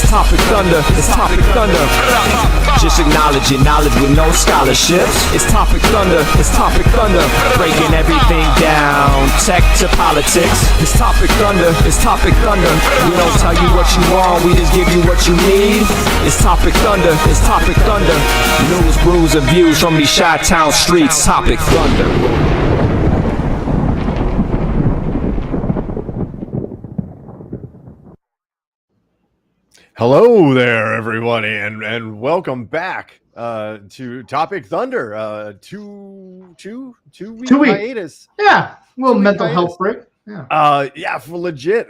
It's Topic Thunder. It's Topic Thunder. Just acknowledging knowledge with no scholarships. It's Topic Thunder. It's Topic Thunder. Breaking everything down, tech to politics. It's Topic Thunder. It's Topic Thunder. We don't tell you what you want, we just give you what you need. It's Topic Thunder. It's Topic Thunder. News, brews, and views from these Chi-Town streets. Topic Thunder. Hello there, everybody, and welcome back to Topic Thunder. Two week hiatus. Yeah, a little mental health break. Yeah, for legit.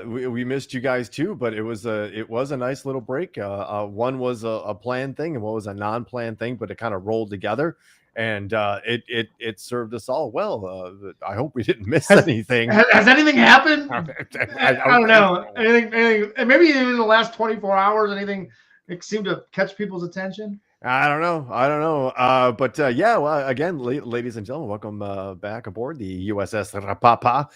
We missed you guys too, but it was a nice little break. One was a planned thing, and one was a non-planned thing, but it kind of rolled together. And it served us all well. I hope we didn't miss anything. Has anything happened? I don't know. Anything? Maybe even in the last 24 hours, anything seemed to catch people's attention? I don't know. But well, again, ladies and gentlemen, welcome back aboard the USS Rapapa.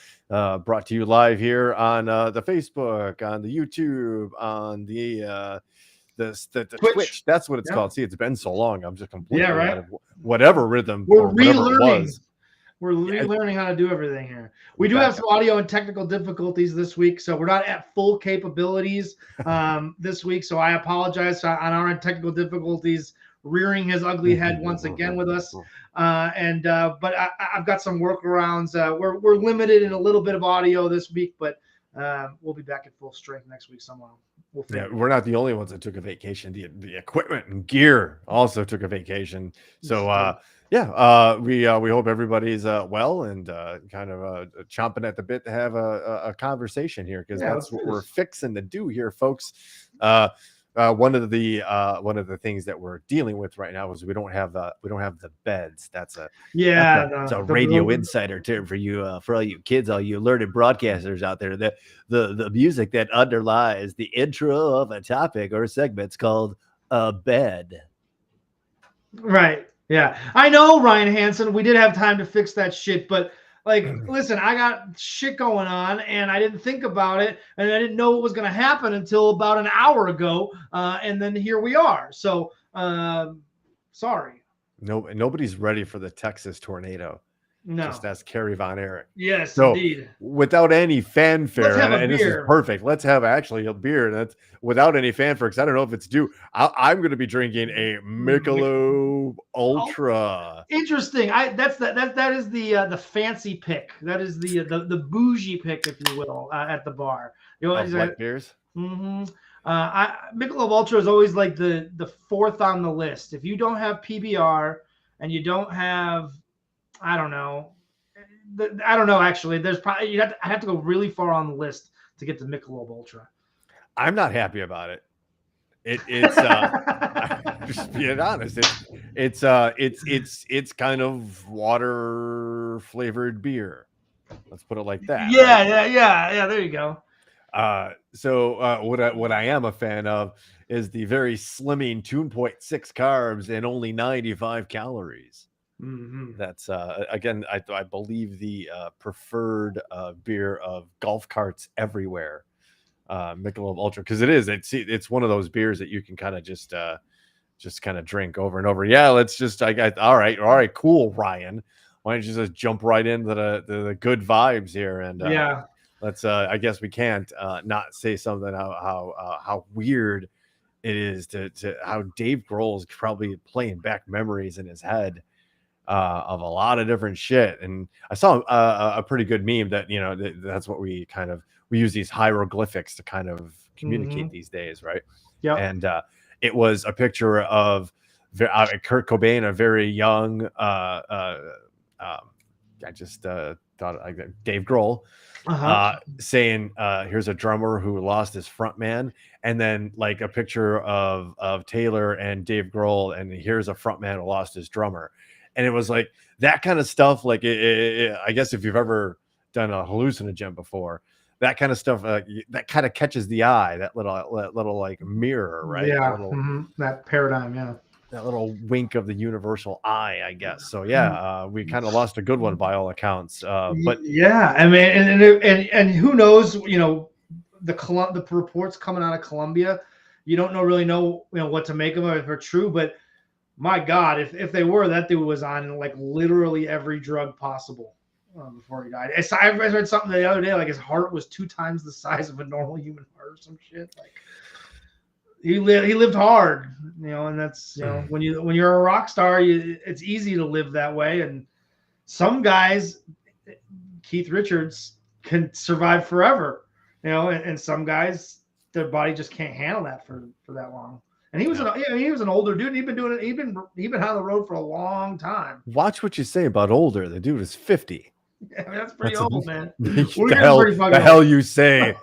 Brought to you live here on the Facebook, on the YouTube, on the Twitch. That's what it's called. See, it's been so long. I'm just completely out of whatever rhythm we're or whatever relearning. it was. We're relearning how to do everything here. We do have some audio and technical difficulties this week, so we're not at full capabilities this week. So I apologize on our technical difficulties rearing his ugly head once again with us. But I've got some workarounds. We're limited in a little bit of audio this week, but we'll be back at full strength next week somehow. We're not the only ones that took a vacation. The equipment and gear also took a vacation. So we hope everybody's well and kind of chomping at the bit to have a conversation here, because that's what we're fixing to do here, folks. One of the things that we're dealing with right now is we don't have the beds. That's a radio insider term for you, for all you kids, all you learned broadcasters out there. The music that underlies the intro of a topic or segment's called a bed. Right. Yeah, I know, Ryan Hansen. We did have time to fix that shit, but listen, I got shit going on, and I didn't think about it, and I didn't know what was going to happen until about an hour ago, and then here we are. So, sorry. Nobody's ready for the Texas tornado. No. Just ask Carrie Von Erich. Yes, so, indeed. Without any fanfare, and this is perfect. Let's have actually a beer. That's without any fanfare, because I don't know if it's due. I'm going to be drinking a Michelob Ultra. Interesting. That is the fancy pick. That is the bougie pick, if you will, at the bar. You know, what beers? Mm-hmm. Michelob Ultra is always like the fourth on the list. If you don't have PBR and you don't have, I don't know. Actually, there's probably I have to go really far on the list to get to Michelob Ultra. I'm not happy about it. It's just being honest. It's kind of water flavored beer. Let's put it like that. Yeah. There you go. So what I am a fan of is the very slimming 2.6 carbs and only 95 calories. Mm-hmm. That's again, I believe the preferred beer of golf carts everywhere. Michelob Ultra, because it's one of those beers that you can kind of just kind of drink over and over. Yeah, let's just all right, cool, Ryan. Why don't you just jump right into the good vibes here? And let's I guess we can't not say something how weird it is to how Dave Grohl's probably playing back memories in his head of a lot of different shit. And I saw a pretty good meme that, that's what we use these hieroglyphics to kind of communicate these days. Right. Yeah. And it was a picture of Kurt Cobain, a very young, I just thought Dave Grohl, saying, here's a drummer who lost his front man. And then like a picture of Taylor and Dave Grohl, and here's a front man who lost his drummer. And it was like that kind of stuff. Like, I guess if you've ever done a hallucinogen before, that kind of stuff, that kind of catches the eye, that little like mirror, right? Yeah. That paradigm. Yeah. That little wink of the universal eye, I guess. So we kind of lost a good one by all accounts. But yeah, I mean, and who knows, the reports coming out of Colombia, You don't know what to make of them if they're true, but my God, if they were, that dude was on like literally every drug possible before he died. I read something the other day, like his heart was 2 times the size of a normal human heart or some shit. Like he lived hard, and that's when you're a rock star, it's easy to live that way. And some guys, Keith Richards, can survive forever, and some guys, their body just can't handle that for that long. And he was an older dude. He'd been doing it. He'd been on the road for a long time. Watch what you say about older. The dude is 50. Yeah, I mean, that's pretty old, man. The hell you say?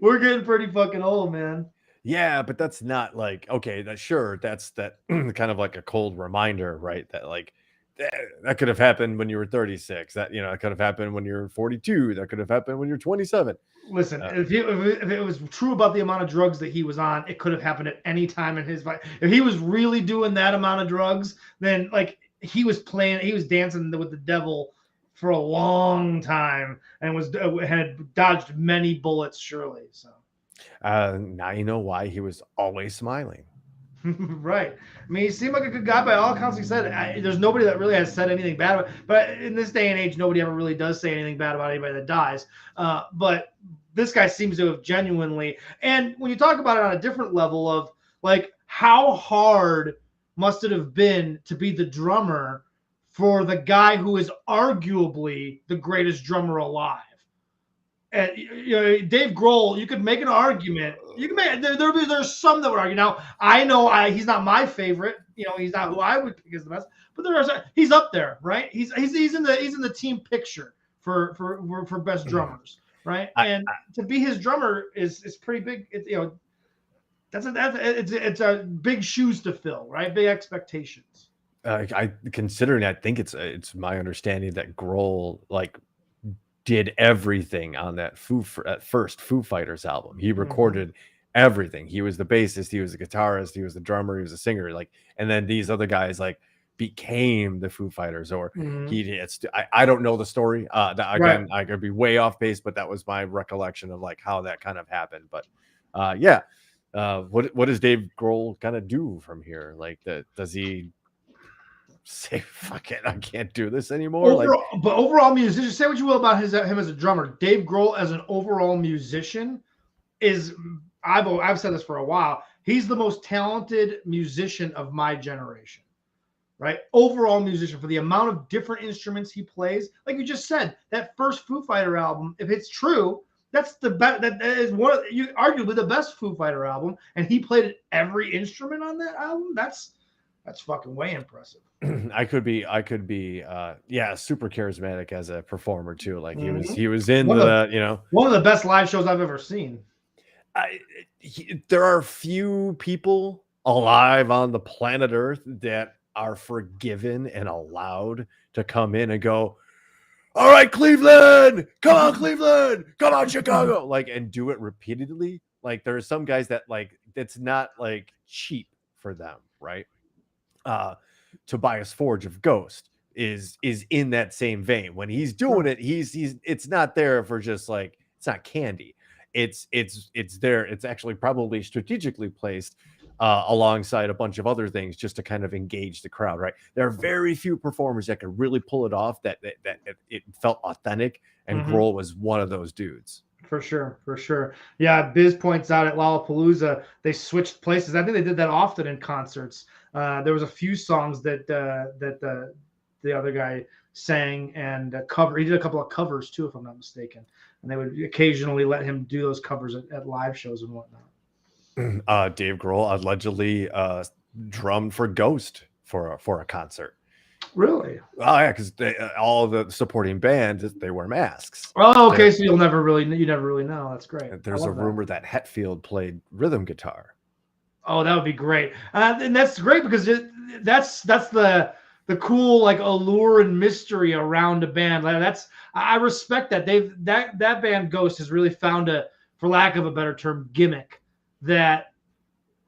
We're getting pretty fucking old, man. Yeah, but that's not like, okay, that's that kind of like a cold reminder, right? That like that could have happened when you were 36. That it could have happened when you're 42. That could have happened when you're 27. Listen, if it was true about the amount of drugs that he was on, it could have happened at any time in his life. If he was really doing that amount of drugs, then like he was dancing with the devil for a long time and had dodged many bullets, surely. So now you know why he was always smiling. Right. I mean, he seemed like a good guy by all accounts. He said there's nobody that really has said anything bad about it. But in this day and age, nobody ever really does say anything bad about anybody that dies. But this guy seems to have genuinely. And when you talk about it on a different level of like how hard must it have been to be the drummer for the guy who is arguably the greatest drummer alive. And Dave Grohl, you could make an argument. You can make there's some that would argue. Now I know he's not my favorite. He's not who I would pick as the best. But he's up there, right? He's in the team picture for best drummers, right? And to be his drummer is pretty big. It's a big shoes to fill, right? Big expectations. I think it's my understanding that Grohl did everything on that first Foo Fighters album. He recorded everything. He was the bassist, he was the guitarist, he was the drummer, he was the singer. And then these other guys became the Foo Fighters, or I don't know the story. Again, I could be way off base, but that was my recollection of how that kind of happened. But what does Dave Grohl kind of do from here? Does he say fuck it, I can't do this anymore? But overall musician, say what you will about him as a drummer, Dave Grohl as an overall musician is, I've said this for a while, he's the most talented musician of my generation, right? Overall musician, for the amount of different instruments he plays. Like you just said, that first Foo Fighter album, if it's true, that's the best. That is arguably the best Foo Fighter album, and he played every instrument on that album. That's fucking way impressive. I could be super charismatic as a performer too. He was in one of the best live shows I've ever seen. There are few people alive on the planet Earth that are forgiven and allowed to come in and go, all right, Cleveland, come on, Cleveland, come on, Chicago, and do it repeatedly. There are some guys that it's not cheap for them, right? Tobias Forge of Ghost is in that same vein. When he's doing it, he's it's not there for just it's not candy. It's there. It's actually probably strategically placed alongside a bunch of other things just to kind of engage the crowd, right? There are very few performers that can really pull it off that it felt authentic, and Grohl was one of those dudes. For sure. Yeah, Biz points out at Lollapalooza, they switched places. I think they did that often in concerts. There was a few songs that the other guy sang and cover. He did a couple of covers too, if I'm not mistaken. And they would occasionally let him do those covers at live shows and whatnot. Dave Grohl allegedly drummed for Ghost for a concert. Really? Oh yeah, because all the supporting band, they wear masks. Oh, okay. So you never really know. That's great. There's a rumor that Hetfield played rhythm guitar. Oh, that would be great, and that's great because that's the cool allure and mystery around a band. I respect that. That band Ghost has really found for lack of a better term, gimmick that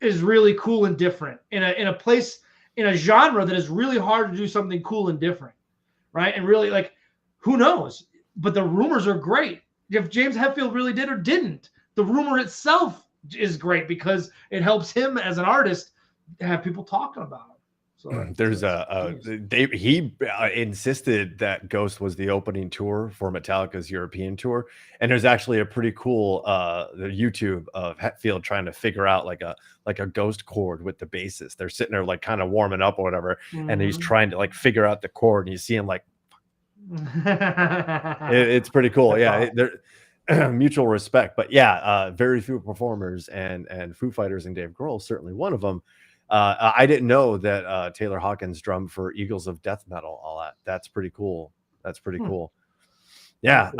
is really cool and different in a place, in a genre that is really hard to do something cool and different, right? And really, who knows? But the rumors are great. If James Hetfield really did or didn't, the rumor itself is great because it helps him as an artist have people talking about him. So There's he insisted that Ghost was the opening tour for Metallica's European tour, and there's actually a pretty cool the YouTube of Hetfield trying to figure out like a Ghost chord with the bassist. They're sitting there like kind of warming up or whatever, and he's trying to like figure out the chord, and you see him like it's pretty cool. Yeah, they're mutual respect, but yeah, very few performers, and Foo Fighters and Dave Grohl certainly one of them. I didn't know that Taylor Hawkins drummed for Eagles of Death Metal. All that. That's pretty cool. That's pretty cool. Yeah.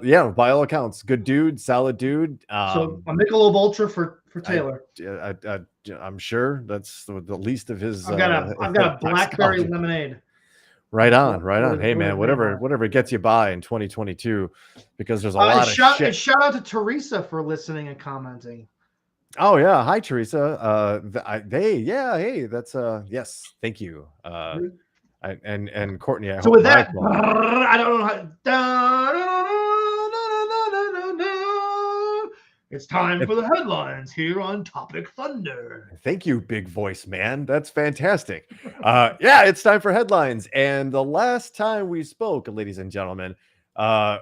Yeah. By all accounts, good dude, solid dude. So a Michelob Ultra for Taylor. I'm sure that's the least of his. I've got a blackberry lemonade. Right on, right on. Hey man, whatever gets you by in 2022, because there's a lot of shit. And shout out to Teresa for listening and commenting. Oh yeah, hi Teresa. Hey, that's yes, thank you. And Courtney. So with that, I don't know how. It's time for the headlines here on Topic Thunder. Thank you, big voice man. That's fantastic. Yeah, it's time for headlines. And the last time we spoke, ladies and gentlemen,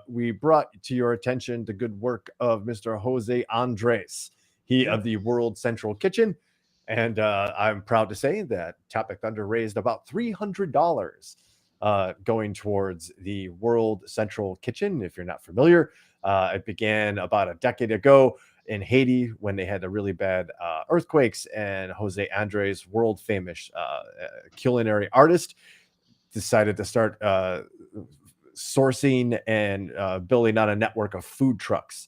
we brought to your attention the good work of Mr. Jose Andres. He of the World Central Kitchen. And I'm proud to say that Topic Thunder raised about $300 going towards the World Central Kitchen. If you're not familiar, it began about a decade ago in Haiti when they had the really bad earthquakes, and Jose Andres, world famous culinary artist, decided to start sourcing and building out a network of food trucks.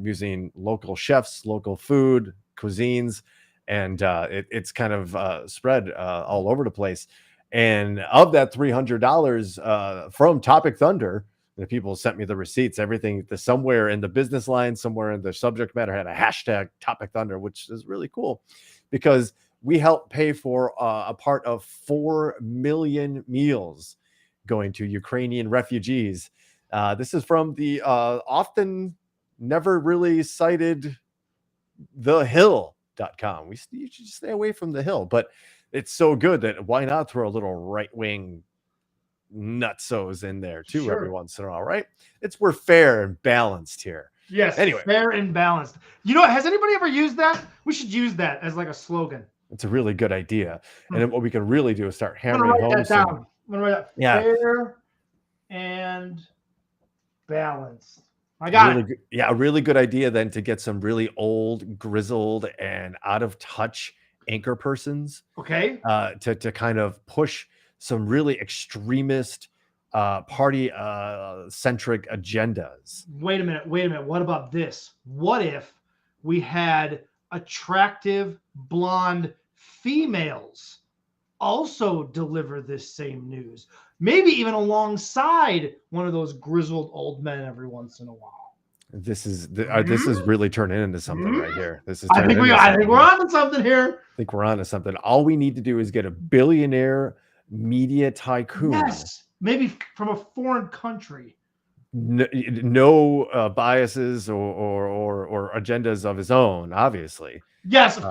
Using local chefs, local food, cuisines, and it's kind of spread all over the place. And of that $300 from Topic Thunder, the people sent me the receipts, everything somewhere in the business line, somewhere in the subject matter had a hashtag Topic Thunder, which is really cool because we helped pay for a part of 4 million meals going to Ukrainian refugees. This is from the often never really cited thehill.com. You should stay away from the Hill, but it's so good that why not throw a little right-wing nutsos in there too every once in a while, right? We're fair and balanced here. Yes, anyway, fair and balanced. You know, has anybody ever used that? We should use that as like a slogan. It's a really good idea. And then what we can really do is start hammering home. I'm gonna write that down. Fair and balanced. I got it. A really good idea then to get some really old, grizzled, and out of touch anchor persons. Okay. To kind of push some really extremist party centric agendas. Wait a minute. What about this? What if we had attractive blonde females also deliver this same news? Maybe even alongside one of those grizzled old men every once in a while. This is really turning into something right here. I think we're onto something here. I think we're onto something. All we need to do is get a billionaire media tycoon. Yes, maybe from a foreign country. No biases or agendas of his own, obviously. Yes, of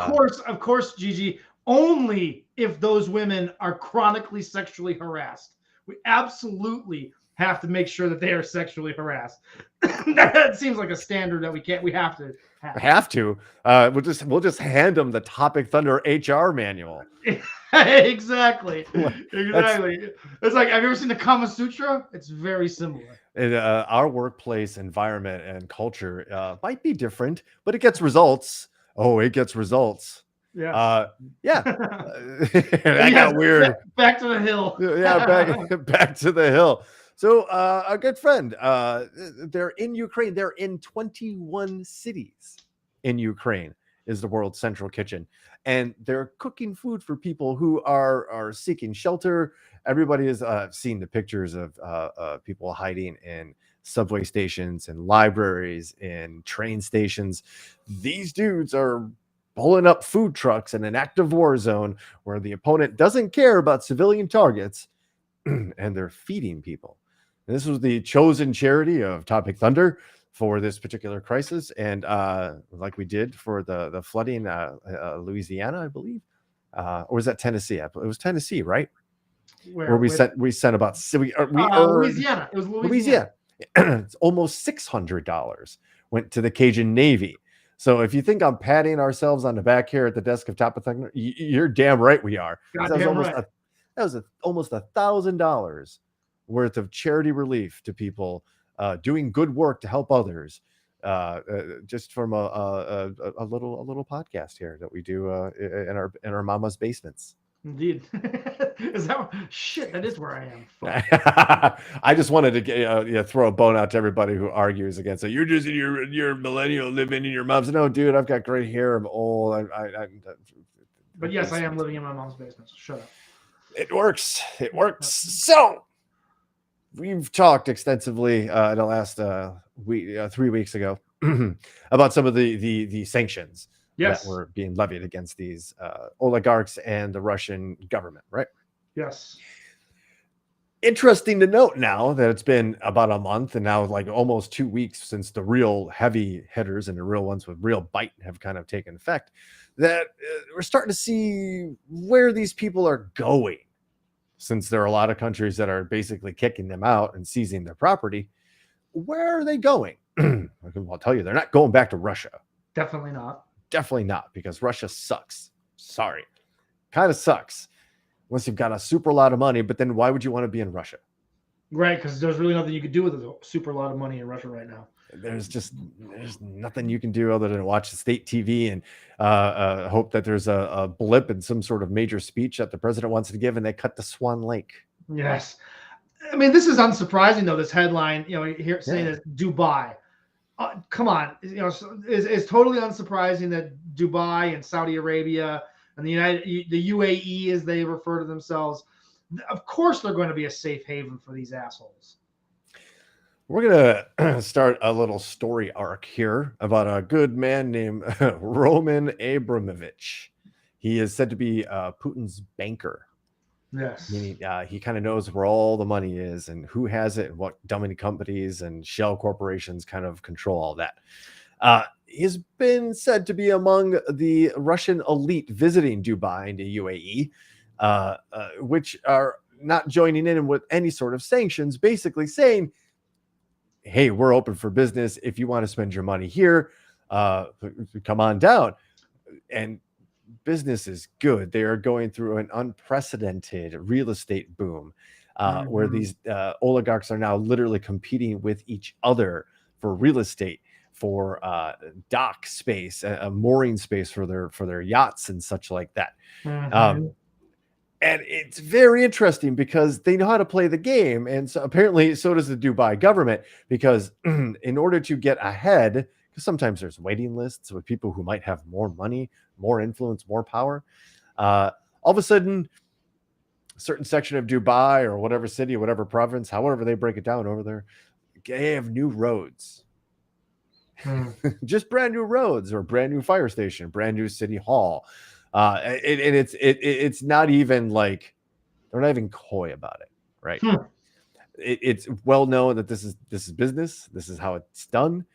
course, Gigi. Only if those women are chronically sexually harassed. We absolutely have to make sure that they are sexually harassed. That seems like a standard that we have to have. We'll just hand them the Topic Thunder HR manual. Exactly. It's like, have you ever seen the Kama Sutra? It's very similar. And our workplace environment and culture might be different, but it gets results. Oh, it gets results. Yeah. That got weird. Back to the Hill. back to the Hill. So a good friend, they're in Ukraine. They're in 21 cities in Ukraine is the World Central Kitchen. And they're cooking food for people who are seeking shelter. Everybody has seen the pictures of people hiding in subway stations and libraries and train stations. These dudes are pulling up food trucks in an active war zone where the opponent doesn't care about civilian targets and they're feeding people. And this was the chosen charity of Topic Thunder. for this particular crisis, and like we did for the flooding, Louisiana, I believe, or was that Tennessee? It was Tennessee, right? Where we sent about we earned Louisiana. It was Louisiana. It's almost $600 went to the Cajun Navy. So if you think I'm patting ourselves on the back here at the desk of Top of Thunder, you're damn right we are. That was almost $1,000 worth of charity relief to people doing good work to help others, just from a little podcast here that we do in our mama's basements. Indeed. Is that shit? That is where I am. I just wanted to throw a bone out to everybody who argues against it. You're just in your millennial living in your mom's. No, dude, I've got gray hair. I'm old. But yes, I am living in my mom's basement. So shut up. It works. It works. So we've talked extensively in the last week, 3 weeks ago, about some of the sanctions. Yes. That were being levied against these oligarchs and the Russian government, right? Yes. Interesting to note now that it's been about a month and now like almost 2 weeks since the real heavy hitters and the real ones with real bite have kind of taken effect, that we're starting to see where these people are going, since there are a lot of countries that are basically kicking them out and seizing their property. Where are they going? I'll tell you, they're not going back to Russia. Definitely not. Definitely not, because Russia sucks. Sorry. Kind of sucks. Unless you've got a super lot of money, but then why would you want to be in Russia? Right, because there's really nothing you could do with a super lot of money in Russia right now. There's nothing you can do other than watch the state TV and hope that there's a blip in some sort of major speech that the president wants to give, and they cut to Swan Lake. Yes. I mean, this is unsurprising, though, this headline, here saying that Dubai. Come on, it's totally unsurprising that Dubai and Saudi Arabia and the UAE, as they refer to themselves, of course they're going to be a safe haven for these assholes. We're gonna start a little story arc here about a good man named Roman Abramovich. He is said to be Putin's banker. Yes. Meaning he kind of knows where all the money is and who has it and what dummy companies and shell corporations kind of control all that. He's been said to be among the Russian elite visiting Dubai and the UAE, which are not joining in with any sort of sanctions, basically saying, hey, we're open for business. If you want to spend your money here, come on down. And business is good. They are going through an unprecedented real estate boom, where these oligarchs are now literally competing with each other for real estate, for dock space, a mooring space for their yachts and such like that. And it's very interesting because they know how to play the game. And so apparently so does the Dubai government, because in order to get ahead, because sometimes there's waiting lists with people who might have more money, more influence, more power. All of a sudden, a certain section of Dubai or whatever city, or whatever province, however they break it down over there, they have new roads. Just brand new roads, or brand new fire station, brand new city hall. And it's not even like, they're not even coy about it, right? It's well known that this is business. This is how it's done.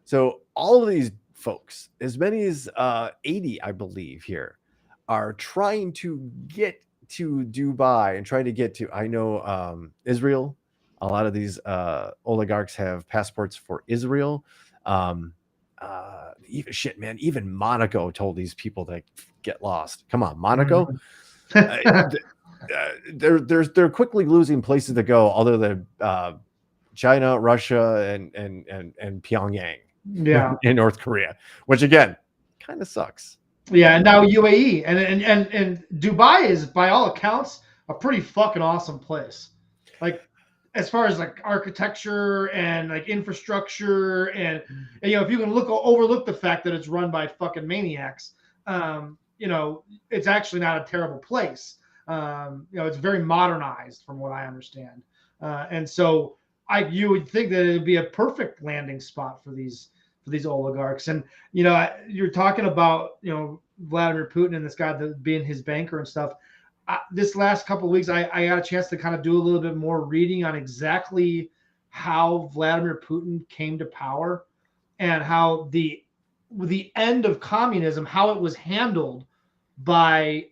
So all of these folks, as many as 80, I believe, here, are trying to get to Dubai and trying to get to, I know, Israel. A lot of these oligarchs have passports for Israel. Even Monaco told these people to get lost. Come on, Monaco. They're quickly losing places to go other than China, Russia, and Pyongyang. Yeah. In North Korea, which again kind of sucks. Yeah, and now UAE and Dubai is, by all accounts, a pretty fucking awesome place. Like, as far as like architecture and like infrastructure, and if you can overlook the fact that it's run by fucking maniacs, it's actually not a terrible place. It's very modernized from what I understand, and so you would think that it would be a perfect landing spot for these oligarchs. And you're talking about Vladimir Putin and this guy being his banker and stuff. This last couple of weeks, I got a chance to kind of do a little bit more reading on exactly how Vladimir Putin came to power and how the end of communism, how it was handled by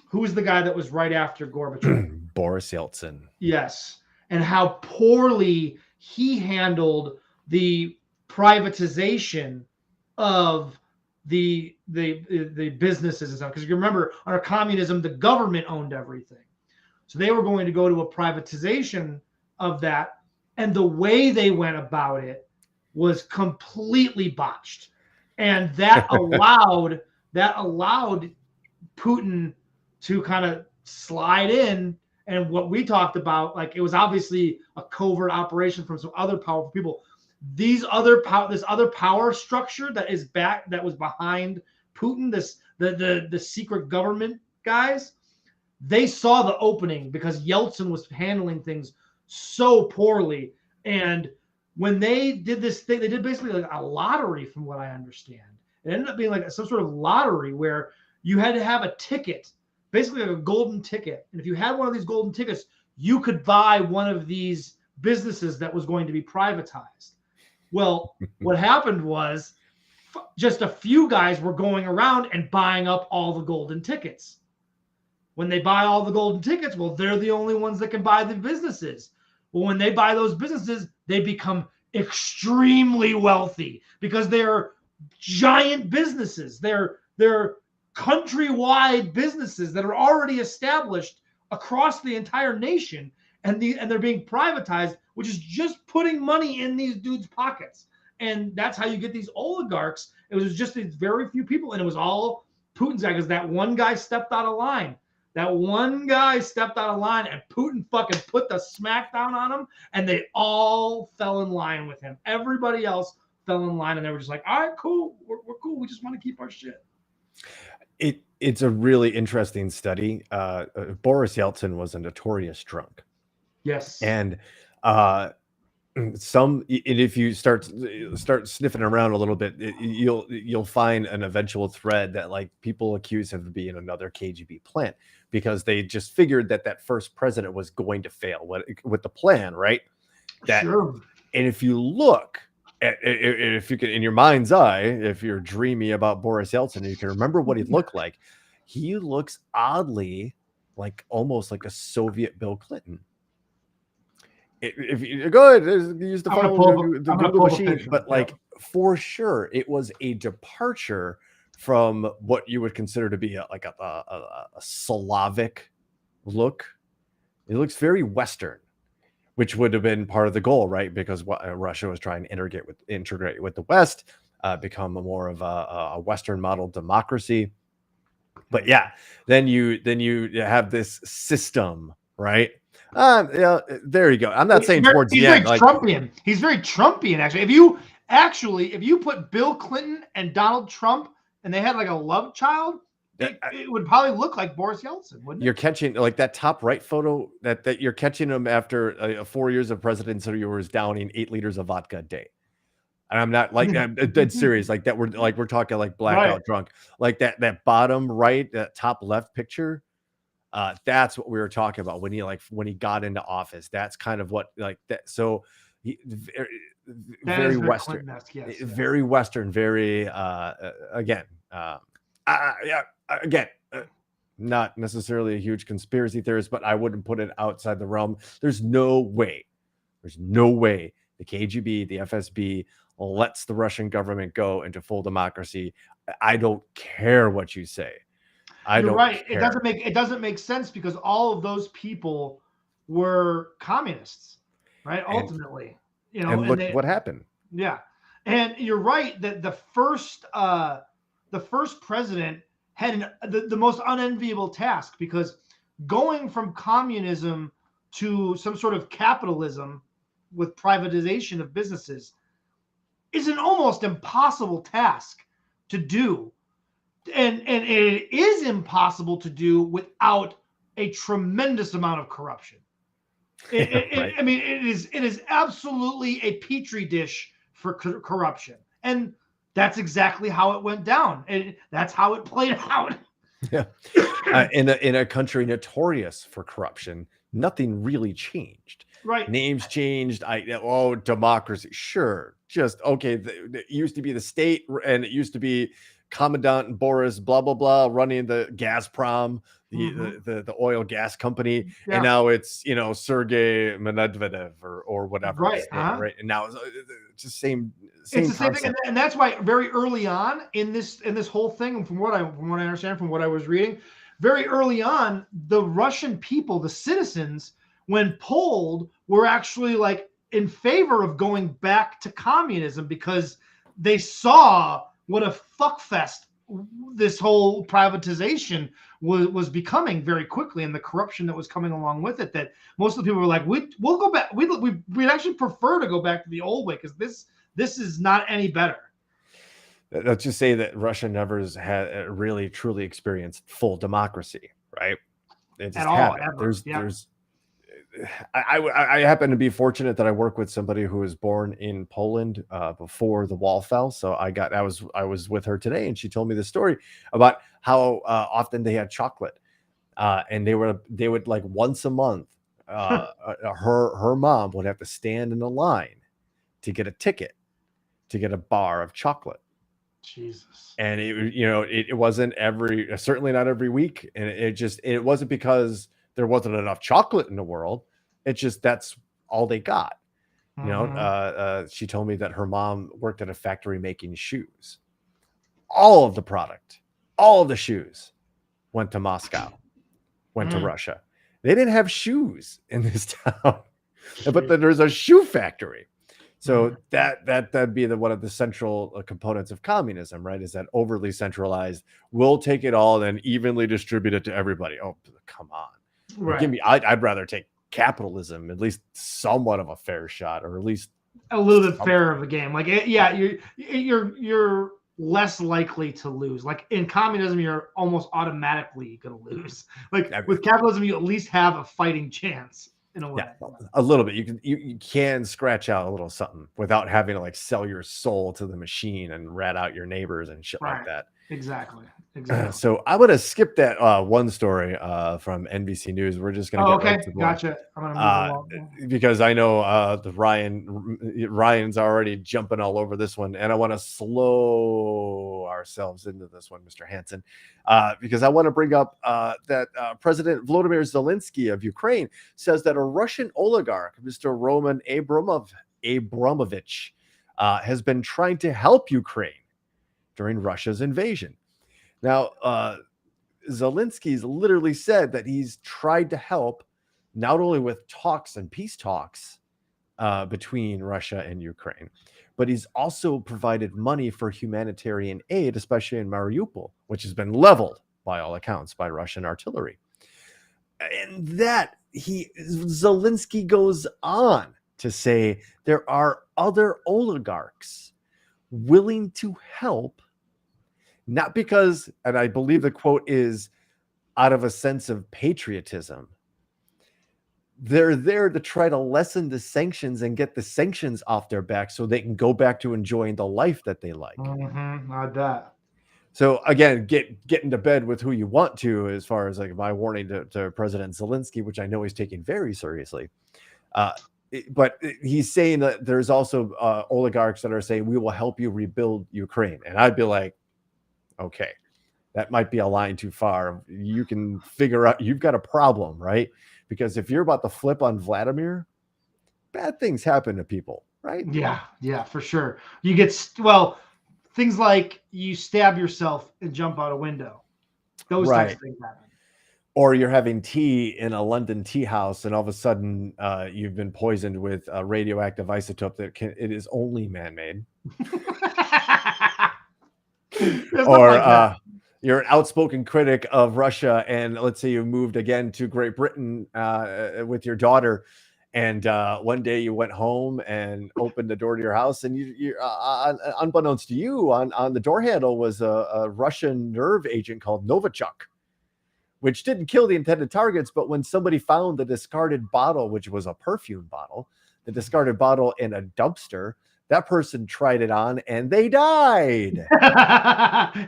who was the guy that was right after Gorbachev? Boris Yeltsin. Yes, and how poorly he handled the privatization of the businesses and stuff. Because you remember, under communism, the government owned everything, so they were going to go to a privatization of that, and the way they went about it was completely botched, and that allowed Putin to kind of slide in. And what we talked about, like, it was obviously a covert operation from some other powerful people. This other power structure that was behind Putin, the secret government guys, they saw the opening because Yeltsin was handling things so poorly. And when they did this thing, they did basically like a lottery, from what I understand. It ended up being like some sort of lottery where you had to have a ticket, basically like a golden ticket. And if you had one of these golden tickets, you could buy one of these businesses that was going to be privatized. Well, what happened was just a few guys were going around and buying up all the golden tickets. When they buy all the golden tickets, well, they're the only ones that can buy the businesses. Well, when they buy those businesses, they become extremely wealthy because they're giant businesses. They're countrywide businesses that are already established across the entire nation, and they're being privatized, which is just putting money in these dudes' pockets. And that's how you get these oligarchs. It was just these very few people, and it was all Putin's guy, because that one guy stepped out of line. And Putin fucking put the smackdown on him, and they all fell in line with him. Everybody else fell in line, and they were just like, all right, cool. We're cool. We just want to keep our shit. It's a really interesting study. Boris Yeltsin was a notorious drunk. Yes. And if you start sniffing around a little bit, you'll find an eventual thread that, like, people accuse him of being another KGB plant, because they just figured that first president was going to fail with the plan, right? Sure. And if you look at, if you can, in your mind's eye, if you're dreamy about Boris Yeltsin, you can remember what he looked like. He looks oddly like almost like a Soviet Bill Clinton. If you go ahead, use the Google machine, but like, for sure, it was a departure from what you would consider to be a Slavic look. It looks very Western, which would have been part of the goal, right? Because Russia was trying to integrate with the West, become more of a Western model democracy. But yeah, then you have this system, right? Yeah, there you go. I'm not saying towards the end. Trumpian. He's very Trumpian, actually. If you put Bill Clinton and Donald Trump and they had like a love child, it would probably look like Boris Yeltsin, wouldn't it? You're catching like that top right photo that you're catching him after 4 years of presidency, where he was downing 8 liters of vodka a day. And I'm not like, I'm dead serious. Like that, we're talking like blackout drunk, like that bottom right, that top left picture. That's what we were talking about when he got into office. That's kind of what, like, that. So very Western, yes. very Western, very not necessarily a huge conspiracy theorist, but I wouldn't put it outside the realm. There's no way the KGB, the FSB lets the Russian government go into full democracy. I don't care what you say. You're right. Care. It doesn't make sense, because all of those people were communists, right? Ultimately, and look what happened. Yeah, and you're right that the first president had the most unenviable task, because going from communism to some sort of capitalism with privatization of businesses is an almost impossible task to do. And it is impossible to do without a tremendous amount of corruption. Right. I mean, it is absolutely a petri dish for corruption, and that's exactly how it went down. And that's how it played out. Yeah, in a country notorious for corruption, nothing really changed. Right. Names changed. Democracy. Sure. Just okay. It used to be the state, and it used to be Commandant Boris, blah blah blah, running the Gazprom, the oil gas company, Yeah. and now it's Sergey Medvedev or whatever. Right. Right. And now it's just same It's the same concept. thing, and that's why very early on in this whole thing, and from what I understand, from what I was reading, very early on, the Russian people, the citizens, when polled, were actually like in favor of going back to communism because they saw what a fuckfest this whole privatization was becoming very quickly, and the corruption that was coming along with it. That most of the people were like, we'll go back. We'd actually prefer to go back to the old way because this is not any better. Let's just say that Russia never has had really truly experienced full democracy, right? It just happened. I happen to be fortunate that I work with somebody who was born in Poland before the wall fell. So I was with her today, and she told me the story about how often they had chocolate, and they would like once a month, her mom would have to stand in a line to get a ticket to get a bar of chocolate. Jesus. And it wasn't certainly not every week, and it wasn't because there wasn't enough chocolate in the world. It's just that's all they got. She told me that her mom worked at a factory making shoes. All of the product, all of the shoes went to Moscow, went to Russia. They didn't have shoes in this town, but then there's a shoe factory. So that'd be one of the central components of communism, right? Is that overly centralized? We'll take it all and evenly distribute it to everybody. Oh, come on. Right. I'd rather take capitalism, at least somewhat of a fair shot, or at least a little bit fair of a game. Like, you're less likely to lose. Like in communism, you're almost automatically going to lose. Like with capitalism, you at least have a fighting chance in a way. Yeah, a little bit. You can scratch out a little something without having to like sell your soul to the machine and rat out your neighbors and shit like that. Exactly. So I'm gonna skip that one story from NBC News. We're just gonna get right to the gotcha. I'm gonna move because I know the Ryan's already jumping all over this one, and I want to slow ourselves into this one, Mr. Hansen, because I want to bring up that President Volodymyr Zelensky of Ukraine says that a Russian oligarch, Mr. Roman Abramovich, has been trying to help Ukraine during Russia's invasion. Now, Zelensky's literally said that he's tried to help not only with talks and peace talks between Russia and Ukraine, but he's also provided money for humanitarian aid, especially in Mariupol, which has been leveled by all accounts by Russian artillery. And Zelensky goes on to say there are other oligarchs willing to help, not because, and I believe the quote is, out of a sense of patriotism. They're there to try to lessen the sanctions and get the sanctions off their back so they can go back to enjoying the life that they like. I bet. So again, get into bed with who you want to, as far as like my warning to President Zelensky, which I know he's taking very seriously. But he's saying that there's also oligarchs that are saying, we will help you rebuild Ukraine. And I'd be like, okay, that might be a line too far. You can figure out, you've got a problem, right? Because if you're about to flip on Vladimir, bad things happen to people, right? Yeah, for sure. You get, things like you stab yourself and jump out a window. Those types of things happen. Or you're having tea in a London tea house, and all of a sudden you've been poisoned with a radioactive isotope it is only man-made. Or you're an outspoken critic of Russia, and let's say you moved again to Great Britain with your daughter, and one day you went home and opened the door to your house, and you unbeknownst to you, on the door handle was a Russian nerve agent called Novichok, which didn't kill the intended targets. But when somebody found the discarded bottle, which was a perfume bottle, the discarded bottle in a dumpster, that person tried it on and they died.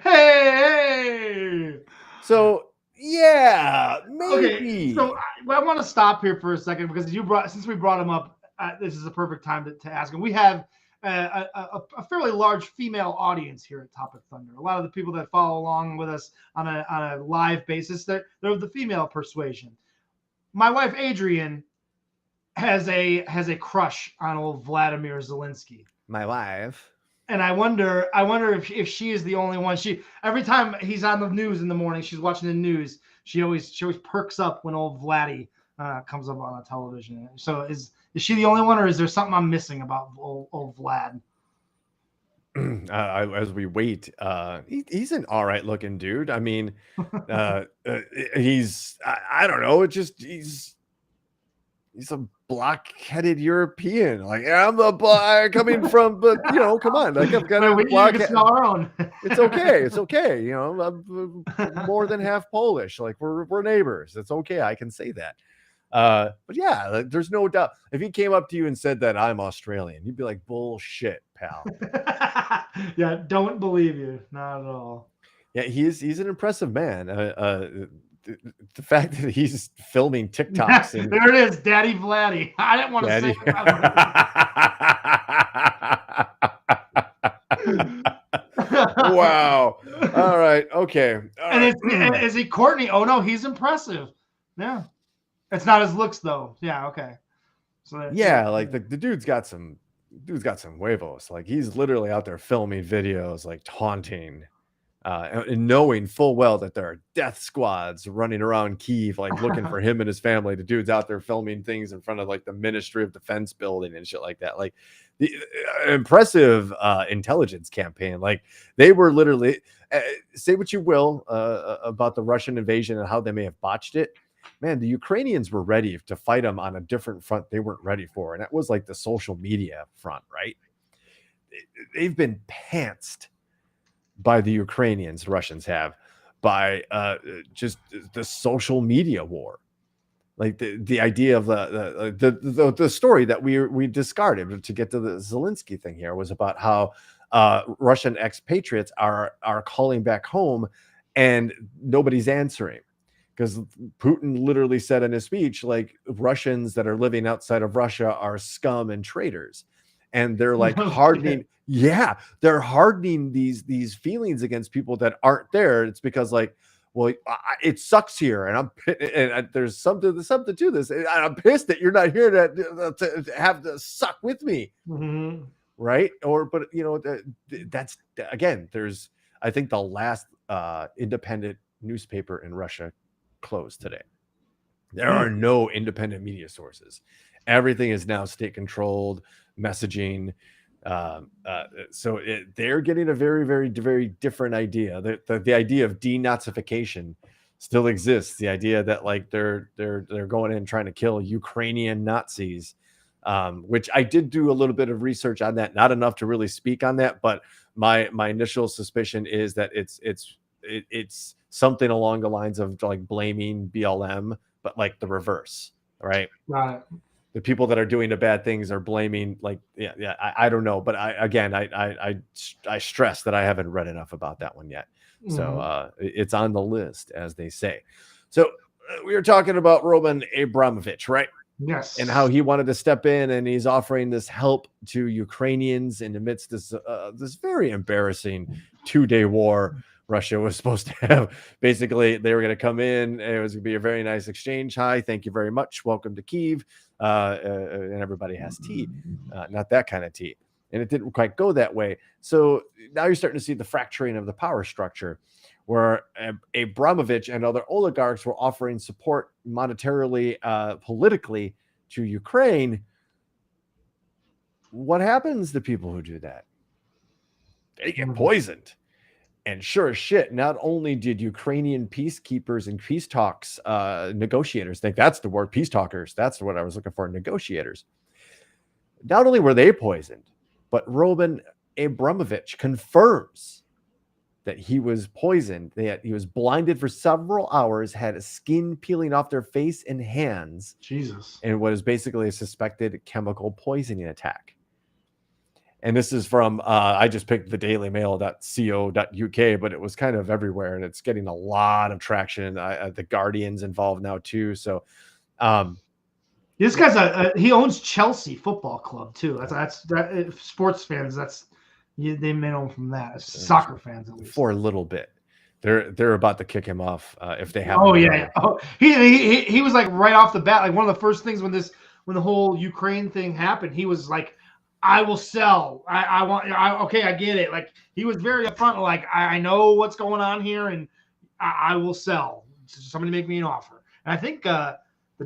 Hey! So Yeah, Okay, maybe. so I want to stop here for a second because since we brought him up, this is a perfect time to ask him. We have a fairly large female audience here at Topic Thunder. A lot of the people that follow along with us on a live basis, they're of the female persuasion. My wife Adrian has a crush on old Vladimir Zelensky. My wife. And I wonder if she is the only one. She every time he's on the news in the morning, she's watching the news. She always perks up when old Vladdy comes up on the television. So is she the only one, or is there something I'm missing about old Vlad? As we wait, he's an all right looking dude. I mean, he's I don't know. It just he's a block-headed European. Like I'm a black coming from, but you know, come on, like I've got a blockhead. Our own. It's okay. It's okay. You know, I'm more than half Polish. Like we're neighbors. It's okay. I can say that. But yeah, like, there's no doubt. If he came up to you and said that I'm Australian, you'd be like, bullshit, pal. Yeah, don't believe you. Not at all. Yeah, he's an impressive man. The fact that he's filming TikToks and there it is, Daddy Vladdy. I didn't want to say it. Wow. All right. Okay. Is he Courtney? Oh no, he's impressive. Yeah. It's not his looks though. Yeah. Okay. So yeah, like the dude's got some huevos. Like he's literally out there filming videos, like taunting. And knowing full well that there are death squads running around Kyiv, like looking for him and his family. The dude's out there filming things in front of like the Ministry of Defense building and shit like that. Like the impressive intelligence campaign. Like they were literally say what you will about the Russian invasion and how they may have botched it. Man, the Ukrainians were ready to fight them on a different front they weren't ready for. And that was like the social media front, right? They've been pantsed by the Ukrainians, Russians have, by just the social media war. Like the idea of the story that we discarded to get to the Zelensky thing here was about how Russian expatriates are calling back home and nobody's answering. Because Putin literally said in his speech, like Russians that are living outside of Russia are scum and traitors. And they're like hardening. Yeah, they're hardening these feelings against people that aren't there. It's because like, well, it sucks here, and there's something to this. And I'm pissed that you're not here to have to suck with me, right? But you know, that's again. There's I think the last independent newspaper in Russia closed today. There are no independent media sources. Everything is now state controlled messaging. So they're getting a very, very, very different idea. The idea of denazification still exists. The idea that like they're going in and trying to kill Ukrainian Nazis, which I did do a little bit of research on that, not enough to really speak on that, but my initial suspicion is that it's something along the lines of like blaming BLM, but like the reverse, right? Right. The people that are doing the bad things are blaming, like, I don't know, but I stress that I haven't read enough about that one yet. So it's on the list, as they say. So we were talking about Roman Abramovich, right? Yes. And how he wanted to step in, and he's offering this help to Ukrainians in the midst of this very embarrassing 2-day war. Russia was supposed to have. Basically, they were going to come in. It was going to be a very nice exchange. Hi, thank you very much. Welcome to Kyiv. And everybody has tea, not that kind of tea. And it didn't quite go that way. So now you're starting to see the fracturing of the power structure, where Abramovich and other oligarchs were offering support monetarily, politically to Ukraine. What happens to people who do that? They get poisoned. And sure as shit, not only did Ukrainian peacekeepers and peace talks negotiators, think that's the word, peace talkers, that's what I was looking for, negotiators. Not only were they poisoned, but Roman Abramovich confirms that he was poisoned, that he was blinded for several hours, had skin peeling off their face and hands. Jesus. And what is basically a suspected chemical poisoning attack. And this is from I just picked the dailymail.co.uk, but it was kind of everywhere, and it's getting a lot of traction. The Guardian's involved now too. So this guy's he owns Chelsea Football Club too. That sports fans. They may know him from that. Soccer fans, at least. For a little bit, they're about to kick him off if they have. Oh yeah. Oh, he was like right off the bat, like one of the first things when the whole Ukraine thing happened. He was like, I will sell. Okay, I get it. Like he was very upfront. Like I know what's going on here, and I will sell. Somebody make me an offer. And I think the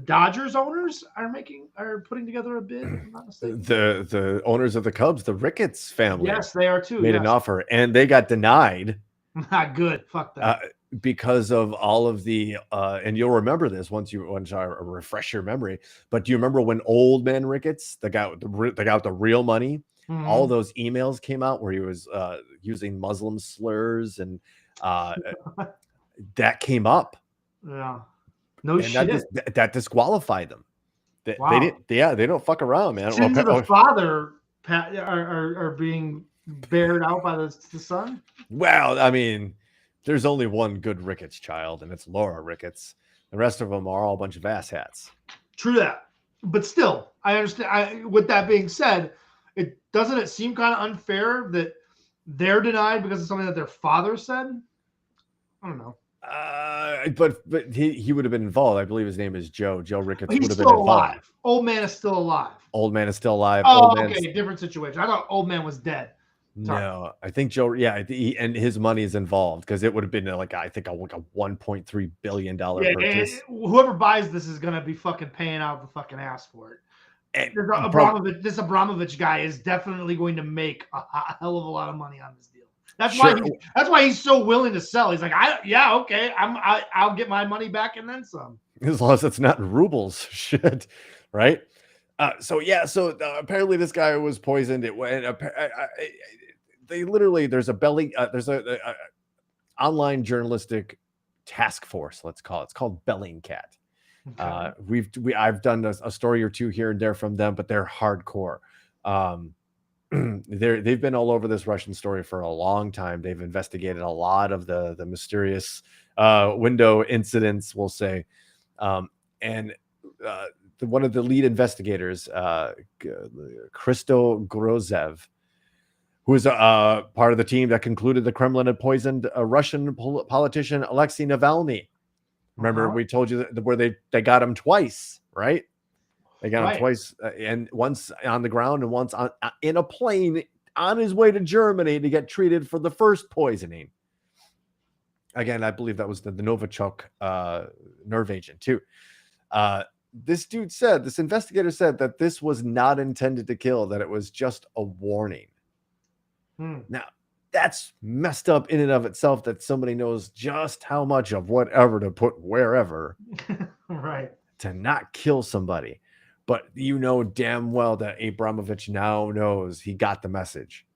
Dodgers owners are putting together a bid. If I'm not mistaken. The owners of the Cubs, the Ricketts family, yes, they are too. Made an offer, and they got denied. Not good. Fuck that. Because of all of the and you'll remember this once I refresh your memory. But do you remember when Old Man Ricketts, the guy with the real money, all those emails came out where he was using Muslim slurs, and that came up. Yeah. No and shit. That disqualified them. Wow. They didn't. Yeah, they don't fuck around, man. Sins of the father are being bared out by the son. Well, I mean, there's only one good Ricketts child, and it's Laura Ricketts. The rest of them are all a bunch of asshats. True that, but still, I understand. With that being said, it seem kind of unfair that they're denied because of something that their father said. I don't know. But he would have been involved. I believe his name is Joe. Joe Ricketts would have been alive. Involved. Old man is still alive. Old man is still alive. Oh, okay, different situation. I thought old man was dead. Sorry. No, I think Joe. Yeah, and his money is involved because it would have been like I think a $1.3 billion purchase. Whoever buys this is gonna be fucking paying out the fucking ass for it. And this Abramovich guy is definitely going to make a hell of a lot of money on this deal. That's why he's so willing to sell. He's like, okay, I'll get my money back and then some. As long as it's not rubles, shit, right? So apparently this guy was poisoned. There's a online journalistic task force, let's call it. It's called Bellingcat. Okay. I've done a story or two here and there from them, but they're hardcore. They've been all over this Russian story for a long time. They've investigated a lot of the mysterious window incidents, we'll say, and one of the lead investigators, Christo Grozev, who is part of the team that concluded the Kremlin had poisoned a Russian politician, Alexei Navalny. Remember, we told you where they got him twice, right? They got him twice, and once on the ground and once in a plane on his way to Germany to get treated for the first poisoning. Again, I believe that was the Novichok nerve agent too. This investigator said that this was not intended to kill, that it was just a warning. Now, that's messed up in and of itself, that somebody knows just how much of whatever to put wherever right, to not kill somebody. But you know damn well that Abramovich now knows he got the message.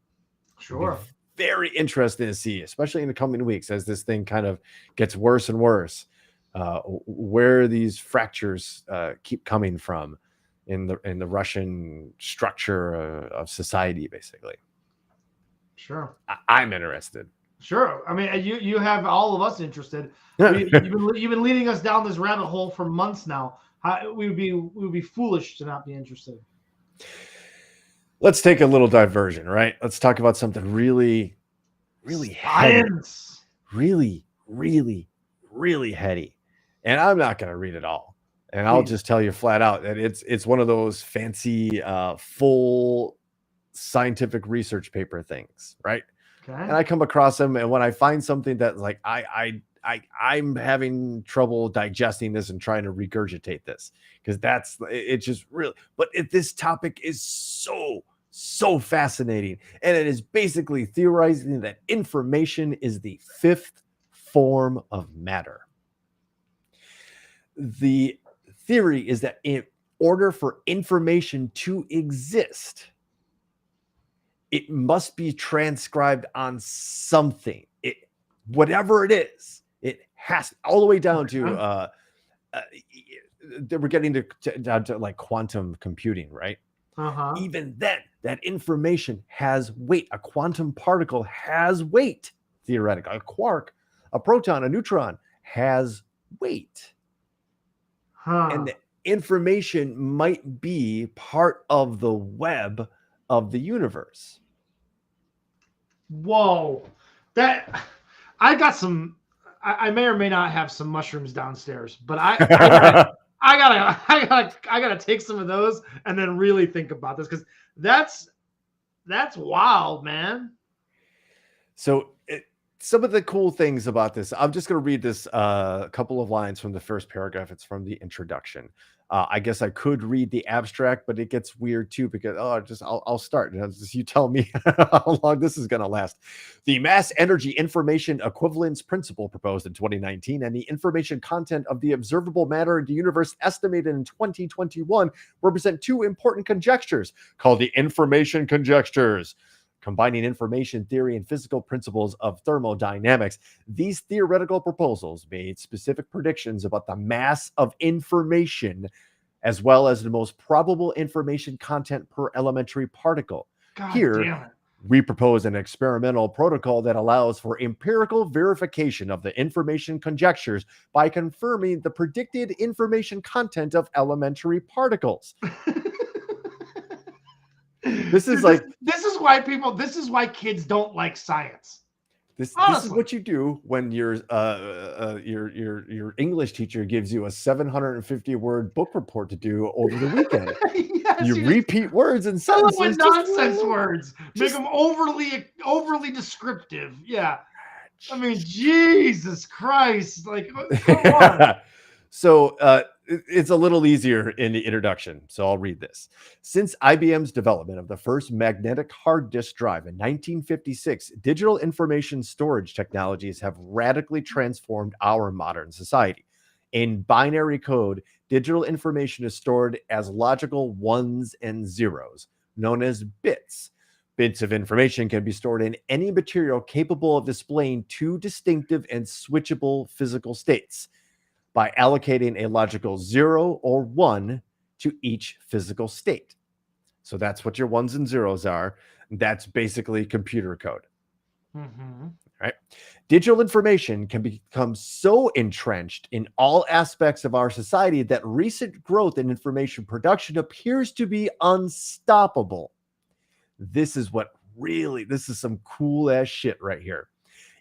Sure. Very interesting to see, especially in the coming weeks as this thing kind of gets worse and worse, where these fractures keep coming from in the Russian structure of society, basically. Sure. I'm interested. Sure. I mean, you have all of us interested. You've been leading us down this rabbit hole for months now. We would be foolish to not be interested. Let's take a little diversion, right? Let's talk about something really, really heady. Really, really, really heady. And I'm not going to read it all. And I'll just tell you flat out that it's one of those fancy, full scientific research paper things, right? Okay. And I come across them, and when I find something that like I'm having trouble digesting this and trying to regurgitate this, because it's just really. But this topic is so fascinating, and it is basically theorizing that information is the fifth form of matter. The theory is that in order for information to exist, it must be transcribed on something. Whatever it is, it has all the way down to we're getting down to like quantum computing, right? Even then, that information has weight. A quantum particle has weight, theoretically. A quark, a proton, a neutron has weight. And the information might be part of the web of the universe. Whoa. That I got some. I may or may not have some mushrooms downstairs, but I gotta take some of those and then really think about this, because that's wild, man. So some of the cool things about this, I'm just going to read this couple of lines from the first paragraph. It's from the introduction. I guess I could read the abstract, but it gets weird too, because I'll start. You tell me how long this is going to last. The mass energy information equivalence principle proposed in 2019 and the information content of the observable matter in the universe estimated in 2021 represent two important conjectures called the information conjectures. Combining information theory and physical principles of thermodynamics, these theoretical proposals made specific predictions about the mass of information, as well as the most probable information content per elementary particle. Here, we propose an experimental protocol that allows for empirical verification of the information conjectures by confirming the predicted information content of elementary particles. This is why kids don't like science. This is what you do when your English teacher gives you a 750-word book report to do over the weekend. Yes, you repeat words and sentences. Nonsense words. Make them overly descriptive. Yeah. I mean, Jesus Christ. Like, come on. So it's a little easier in the introduction, so I'll read this. Since IBM's development of the first magnetic hard disk drive in 1956, digital information storage technologies have radically transformed our modern society. In binary code, digital information is stored as logical ones and zeros, known as bits. Bits of information can be stored in any material capable of displaying two distinctive and switchable physical states by allocating a logical 0 or 1 to each physical state. So that's what your ones and zeros are. That's basically computer code. Right? Digital information can become so entrenched in all aspects of our society that recent growth in information production appears to be unstoppable. This is some cool ass shit right here.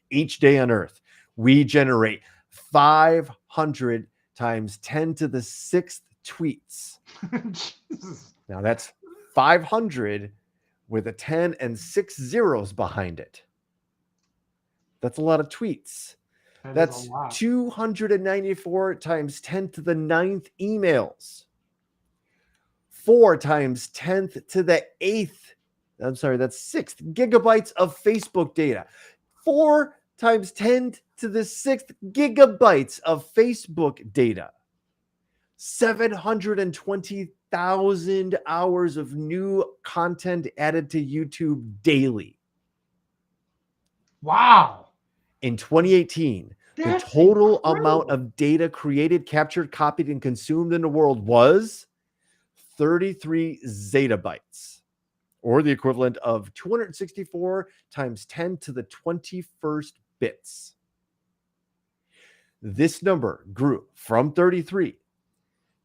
Each day on Earth, we generate 500 times 10 to the 6th tweets. Now that's 500 with a 10 and 6 zeros behind it. That's a lot of tweets. That's 294 times 10 to the 9th emails. 4 times 10th to the 8th. I'm sorry, that's 6th gigabytes of Facebook data. 4 times 10 to the 6th gigabytes of Facebook data. 720,000 hours of new content added to YouTube daily. Wow. In 2018, the total amount of data created, captured, copied, and consumed in the world was 33 zettabytes, or the equivalent of 264 times 10 to the 21st bits. This number grew from 33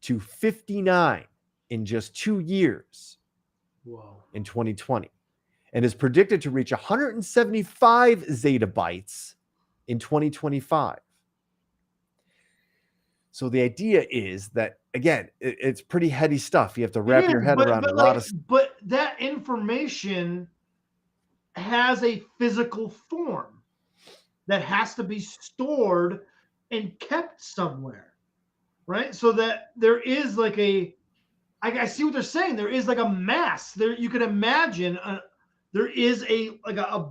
to 59 in just 2 years. Whoa. In 2020, and is predicted to reach 175 zettabytes in 2025. So the idea is that, again, it's pretty heady stuff. You have to wrap your head around a lot of stuff. But that information has a physical form that has to be stored and kept somewhere, right? So that there is like I see what they're saying. There is like a mass there. You can imagine there is a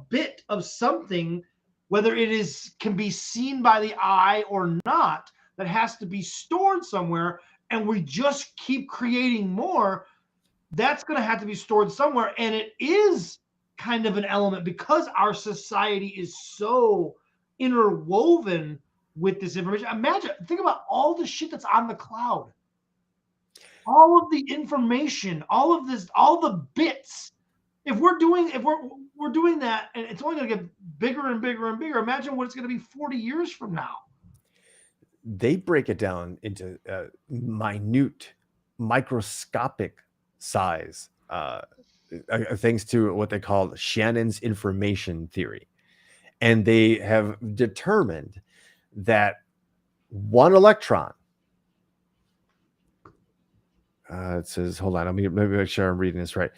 bit of something, whether it can be seen by the eye or not, that has to be stored somewhere. And we just keep creating more. That's going to have to be stored somewhere. And it is kind of an element, because our society is so interwoven with this information. Think about all the shit that's on the cloud. all of the information, all of this, all the bits. If we're doing that, and it's only going to get bigger and bigger and bigger. Imagine what it's going to be 40 years from now. They break it down into minute, microscopic size, thanks to what they call Shannon's information theory. And they have determined that one electron, it says, hold on, let me make sure I'm reading this right.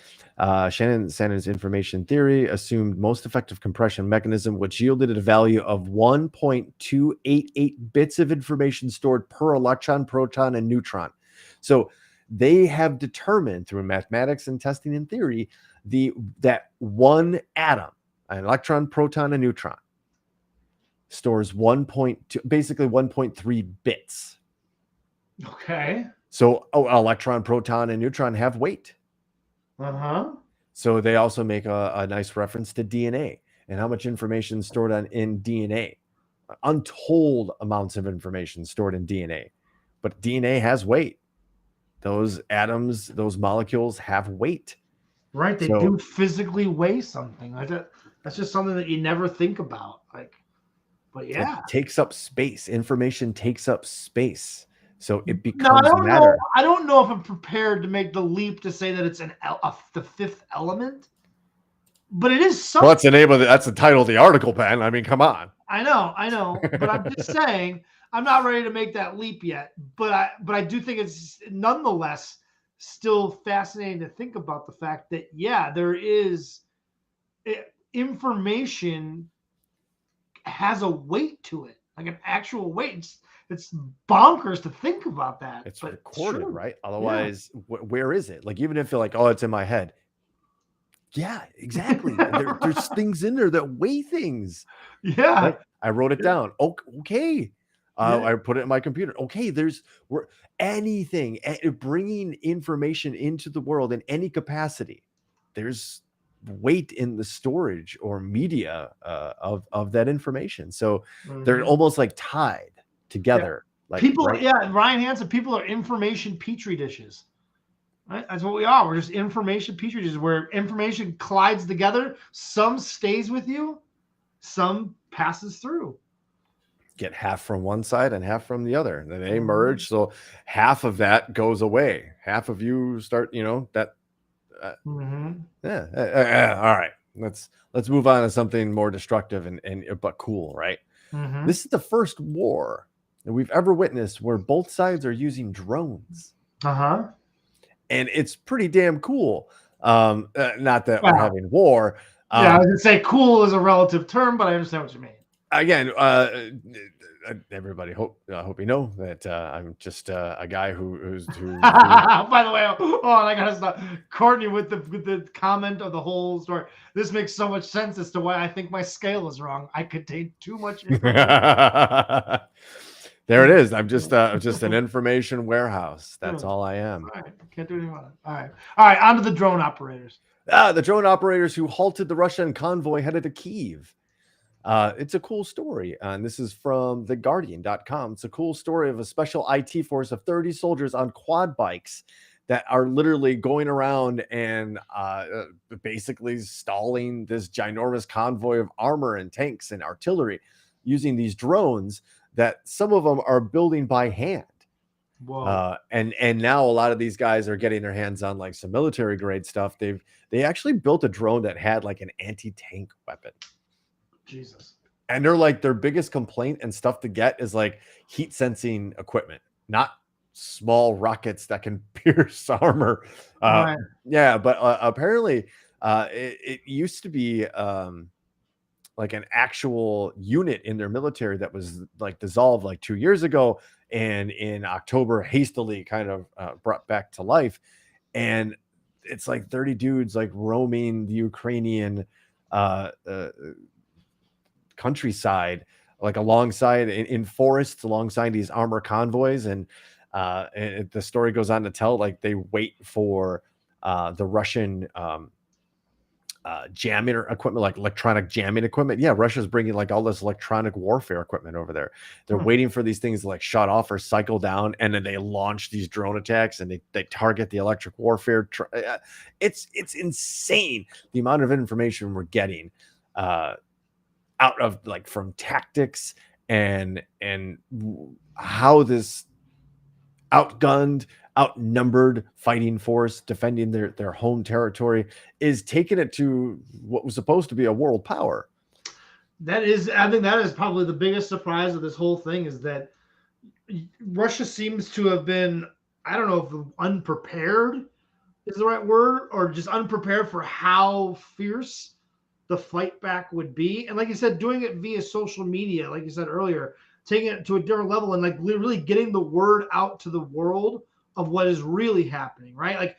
Shannon's information theory assumed most effective compression mechanism, which yielded a value of 1.288 bits of information stored per electron, proton, and neutron. So they have determined through mathematics and testing and theory that one atom, an electron, proton, and neutron, stores 1.3 bits. Okay. So electron, proton, and neutron have weight. Uh-huh. So they also make a nice reference to DNA and how much information stored in DNA. Untold amounts of information stored in DNA. But DNA has weight. Those atoms, those molecules have weight. Right. They do physically weigh something. Like that. That's just something that you never think about. But yeah. It takes up space. Information takes up space. So it becomes matter. I don't know if I'm prepared to make the leap to say that it's the fifth element, but it is something. Well, that's the title of the article, Ben. I mean, come on. I know, but I'm just saying I'm not ready to make that leap yet. But I do think it's nonetheless still fascinating to think about the fact that there is information has a weight to it, like an actual weight. It's bonkers to think about that. It's recorded, right? Otherwise, where is it? Like, even if you're like, oh, it's in my head. Yeah, exactly. There's things in there that weigh things. Yeah. Right? I wrote it down. Okay. I put it in my computer. Okay. Anything, bringing information into the world in any capacity. There's weight in the storage or media of that information. So they're almost like tied together. Like people, Ryan Hansen, people are information petri dishes. Right? That's what we are. We're just information petri dishes where information collides together. Some stays with you, some passes through. Get half from one side and half from the other. And then they merge. So half of that goes away. Half of you start, that. All right. Let's move on to something more destructive but cool, right? This is the first war that we've ever witnessed where both sides are using drones. And it's pretty damn cool. Not that we're having war. I was gonna say cool is a relative term, but I understand what you mean. Again, everybody hope you know that I'm just a guy who's By the way, I gotta stop. Courtney with the comment of the whole story. This makes so much sense as to why I think my scale is wrong. I contain too much information. There it is. I'm just an information warehouse. That's all I am. All right. Can't do anything about it. All right. On to the drone operators. The drone operators who halted the Russian convoy headed to Kyiv. It's a cool story. And this is from theguardian.com. It's a cool story of a special IT force of 30 soldiers on quad bikes that are literally going around and basically stalling this ginormous convoy of armor and tanks and artillery using these drones that some of them are building by hand. Whoa. And now a lot of these guys are getting their hands on like some military grade stuff. They actually built a drone that had like an anti-tank weapon. Jesus. And they're like, their biggest complaint and stuff to get is like heat sensing equipment, not small rockets that can pierce armor. Right. Yeah, but apparently it used to be like an actual unit in their military that was like dissolved like 2 years ago, and in October hastily kind of brought back to life. And it's like 30 dudes like roaming the Ukrainian countryside, like alongside in forests alongside these armor convoys. And the story goes on to tell like they wait for the Russian jamming equipment, like electronic jamming equipment. Yeah, Russia's bringing like all this electronic warfare equipment over there. They're waiting for these things to like shut off or cycle down, and then they launch these drone attacks and they target the electric warfare. It's insane the amount of information we're getting out of like from tactics and how this outgunned, outnumbered fighting force defending their home territory is taking it to what was supposed to be a world power. I think that is probably the biggest surprise of this whole thing, is that Russia seems to have been, I don't know if unprepared is the right word, or just unprepared for how fierce the fight back would be. And like you said, doing it via social media, like you said earlier, taking it to a different level and like really getting the word out to the world of what is really happening, right? Like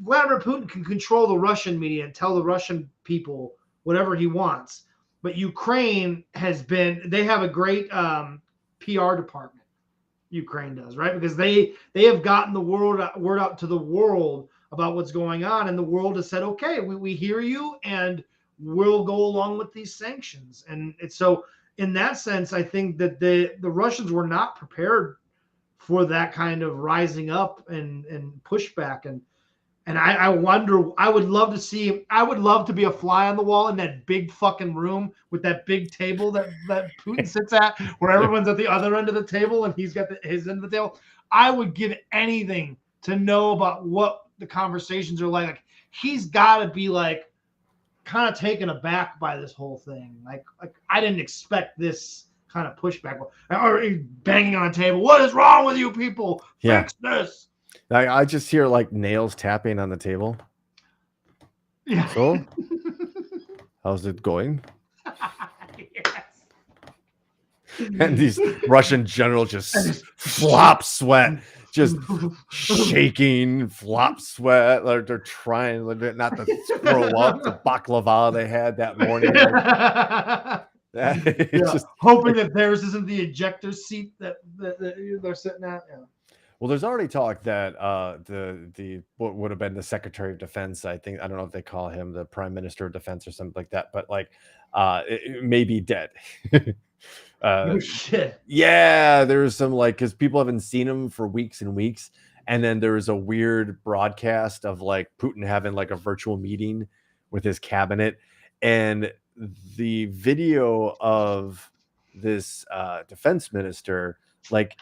Vladimir Putin can control the Russian media and tell the Russian people whatever he wants. But Ukraine they have a great PR department. Ukraine does, right? Because they have gotten the word out to the world about what's going on, and the world has said, okay, we hear you, and we'll go along with these sanctions. And so in that sense, I think that the Russians were not prepared for that kind of rising up and pushback. And I wonder, I would love to be a fly on the wall in that big fucking room with that big table that Putin sits at, where everyone's at the other end of the table and he's got his end of the table. I would give anything to know about what the conversations are like. Like, he's got to be like kind of taken aback by this whole thing. Like I didn't expect this kind of pushback, or banging on a table. What is wrong with you people? Fix this. I just hear like nails tapping on the table. Yeah. So, how's it going? Yes. And these Russian generals just flop sweat, just shaking, flop sweat. Like they're trying not to throw up the baklava they had that morning. Just hoping that theirs isn't the ejector seat that they're sitting at. Yeah. Well, there's already talk that the what would have been the Secretary of Defense, I don't know if they call him the Prime Minister of Defense or something like that, but like it may be dead. Oh shit. Yeah, there's some like, because people haven't seen him for weeks and weeks, and then there was a weird broadcast of like Putin having like a virtual meeting with his cabinet, and the video of this defense minister, like,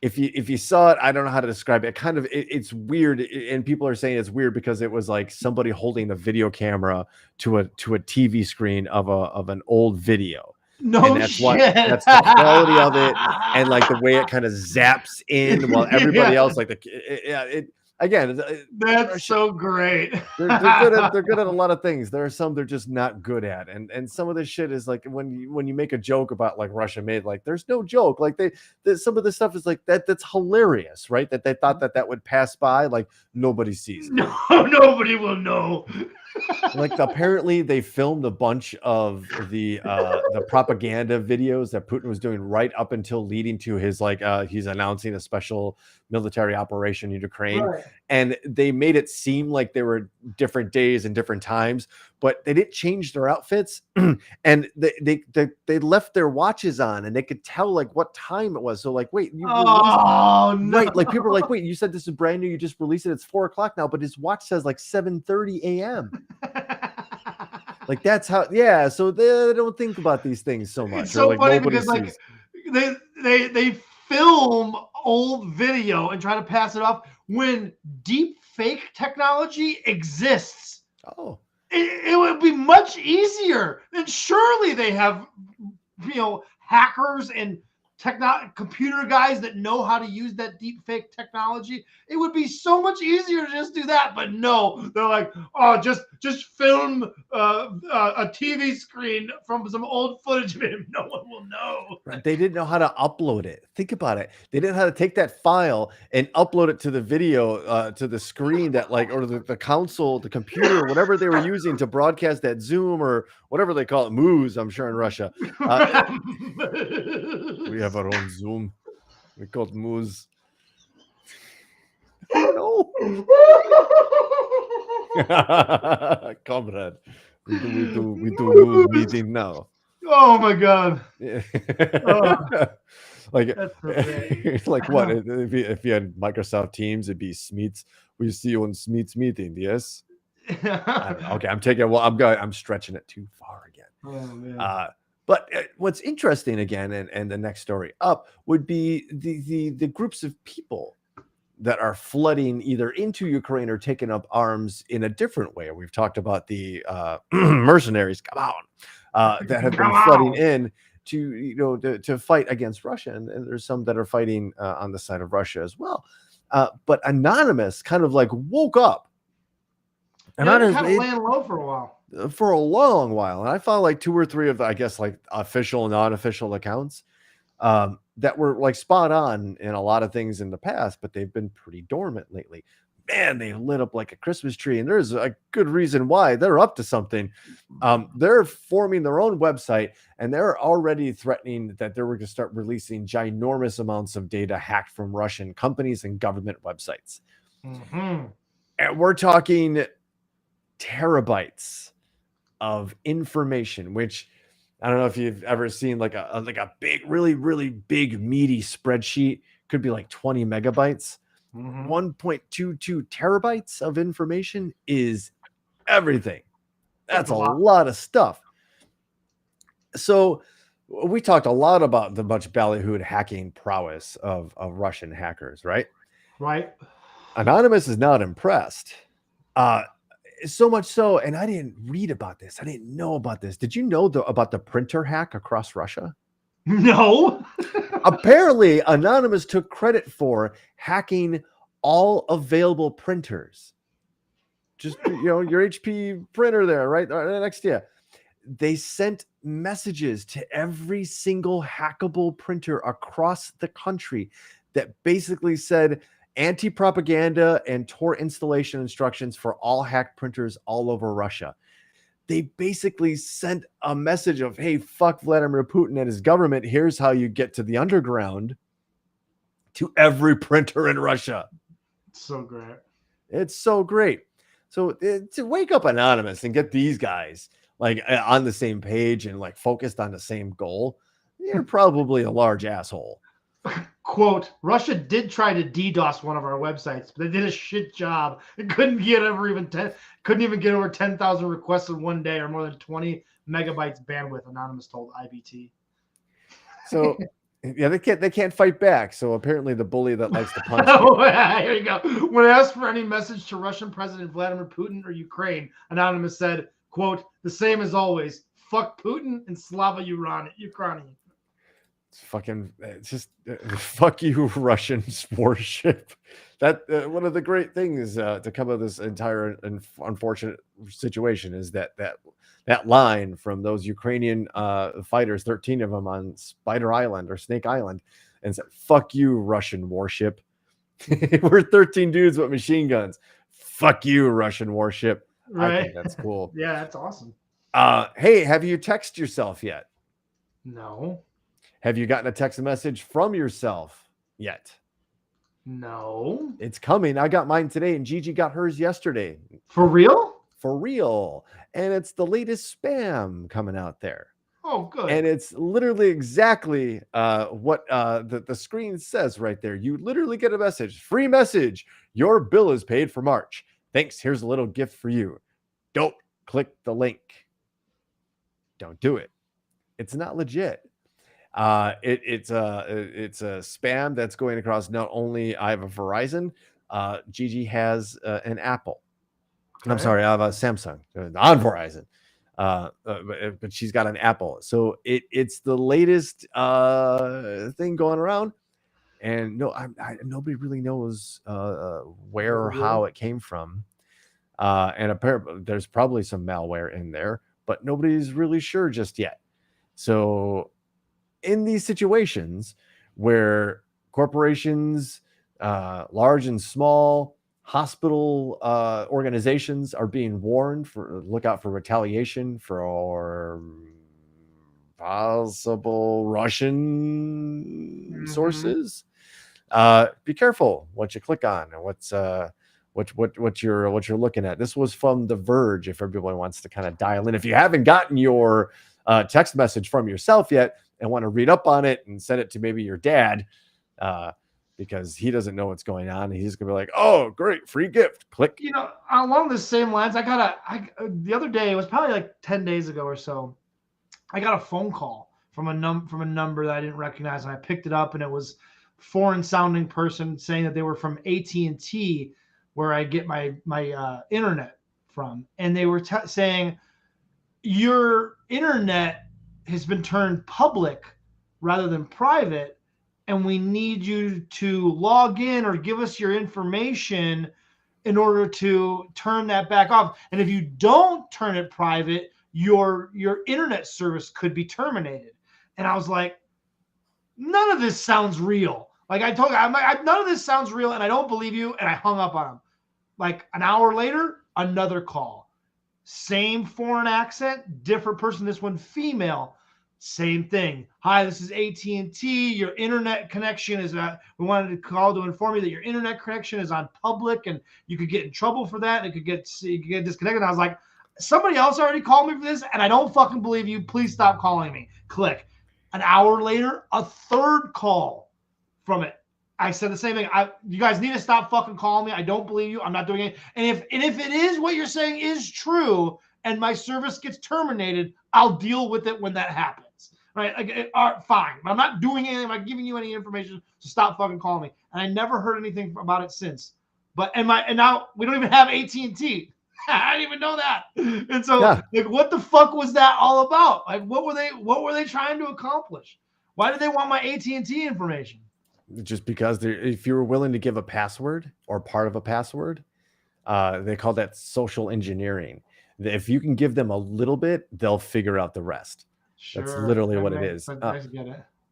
if you saw it, I don't know how to describe it. It's weird, and people are saying it's weird because it was like somebody holding a video camera to a TV screen of an old video. No, and that's shit. That's the quality of it, and like the way it kind of zaps in while everybody else like that's so great. They're good at a lot of things. There are some they're just not good at, and some of this shit is like when you make a joke about like Russia made, like there's no joke. Like some of this stuff is like that's hilarious, right? That they thought that would pass by, like nobody sees it. No, nobody will know. Like apparently they filmed a bunch of the propaganda videos that Putin was doing right up until leading to his he's announcing a special military operation in Ukraine, right. And they made it seem like they were different days and different times, but they didn't change their outfits, and they left their watches on, and they could tell like what time it was. So like, wait, no. Right? Like people are like, wait, you said this is brand new, you just released it, it's 4:00 now, but his watch says like 7:30 a.m. Like that's how, yeah. So they don't think about these things so much. It's so like, funny because like they film old video and try to pass it off when deep fake technology exists. Oh, it would be much easier. And surely they have, hackers and computer guys that know how to use that deep fake technology. It would be so much easier to just do that, but no, they're like, oh, just film a TV screen from some old footage of him. No one will know. Right. They didn't know how to upload it. Think about it. They didn't know how to take that file and upload it to the video, to the screen that or the console, the computer, whatever they were using to broadcast that Zoom or whatever they call it, Moose, I'm sure in Russia. We have our own Zoom. We call it Moose. Oh no. Comrade. We do move meeting now. Oh my god. Yeah. Oh, Like, that's so great. like what? If you had Microsoft Teams, it'd be Smeets. We see you on Smeets meeting, yes? I don't know. Okay, I'm taking. Well, I'm stretching it too far again. Oh man. But what's interesting again, and the next story up would be the groups of people that are flooding either into Ukraine or taking up arms in a different way. We've talked about the mercenaries, that have been flooding in to fight against Russia, and there's some that are fighting on the side of Russia as well. But Anonymous kind of like woke up. Anonymous kind of laying low for a while. For a long while, and I found like 2 or 3 of the, I guess, like official and non-official accounts that were like spot on in a lot of things in the past, but they've been pretty dormant lately. Man, they lit up like a Christmas tree, and there's a good reason why. They're up to something. They're forming their own website, and they're already threatening that they're going to start releasing ginormous amounts of data hacked from Russian companies and government websites. Mm-hmm. And we're talking terabytes of information, which I don't know if you've ever seen like a big, really, really big, meaty spreadsheet. Could be like 20 megabytes. 1.22 terabytes of information is everything. That's a lot of stuff. So we talked a lot about the much ballyhooed hacking prowess of Russian hackers, right? Right. Anonymous is not impressed. So much so, and I didn't read about this. I didn't know about this. Did you know about the printer hack across Russia? No. Apparently, Anonymous took credit for hacking all available printers. Just, your HP printer there, right next to you. They sent messages to every single hackable printer across the country that basically said anti-propaganda and Tor installation instructions for all hacked printers all over Russia. They basically sent a message of, hey, fuck Vladimir Putin and his government. Here's how you get to the underground to every printer in Russia. So great. It's so great. So to wake up Anonymous and get these guys like on the same page and like focused on the same goal, you're probably a large asshole. Quote, Russia did try to DDoS one of our websites, but they did a shit job. It couldn't get over 10,000 requests in one day or more than 20 megabytes bandwidth, Anonymous told IBT. So yeah, they can't fight back. So apparently the bully that likes to punch. Here you go. When asked for any message to Russian President Vladimir Putin or Ukraine, Anonymous said, quote, the same as always. Fuck Putin and Slava Ukraini. It's just fuck you, Russian warship. That one of the great things to come of this entire unfortunate situation is that line from those Ukrainian fighters, 13 of them on Spider Island or Snake Island, and said, fuck you, Russian warship. We're 13 dudes with machine guns. Fuck you, Russian warship. Right. I think that's cool. Yeah, that's awesome. Hey, have you texted yourself yet? No. Have you gotten a text message from yourself yet? No. It's coming. I got mine today, and Gigi got hers yesterday. For real? For real. And it's the latest spam coming out there. Oh, good. And it's literally exactly what the screen says right there. You literally get a message. Free message. Your bill is paid for March. Thanks. Here's a little gift for you. Don't click the link. Don't do it. It's not legit. It's a spam that's going across. Not only I have a Verizon, Gigi has an Apple. Okay. I'm sorry, I have a Samsung on Verizon, but she's got an Apple. So it's the latest thing going around, and nobody really knows where or how it came from. And apparently there's probably some malware in there, but nobody's really sure just yet. So in these situations where corporations, large and small, hospital organizations are being warned look out for retaliation for possible Russian sources, be careful what you click on and what you're looking at. This was from The Verge. If everyone wants to kind of dial in, if you haven't gotten your text message from yourself yet and want to read up on it and send it to maybe your dad, because he doesn't know what's going on, he's gonna be like, "Oh, great, free gift!" Click. You know, along the same lines, the other day, it was probably like 10 days ago or so, I got a phone call from a number that I didn't recognize, and I picked it up, and it was foreign sounding person saying that they were from AT&T, where I get my internet from, and they were saying your internet has been turned public rather than private, and we need you to log in or give us your information in order to turn that back off. And if you don't turn it private, your internet service could be terminated. And I was like, none of this sounds real. Like I told you, I'm like, none of this sounds real, and I don't believe you. And I hung up on him. Like an hour later, another call. Same foreign accent, different person. This one female. Same thing. Hi, this is AT&T. Your internet connection is we wanted to call to inform you that your internet connection is on public, and you could get in trouble for that, and you could get disconnected. And I was like, somebody else already called me for this, and I don't fucking believe you. Please stop calling me. Click. An hour later, a third call from it. I said the same thing. You guys need to stop fucking calling me. I don't believe you. I'm not doing it. And if it is what you're saying is true, and my service gets terminated, I'll deal with it when that happens. Right? Like, fine. I'm not doing anything. I'm not giving you any information. So stop fucking calling me. And I never heard anything about it since. But and now we don't even have AT&T. I didn't even know that. And so, like, what the fuck was that all about? Like, what were they trying to accomplish? Why did they want my AT&T information? Just because if you were willing to give a password or part of a password, they call that social engineering. If you can give them a little bit, they'll figure out the rest. Sure, that's literally what it is. I get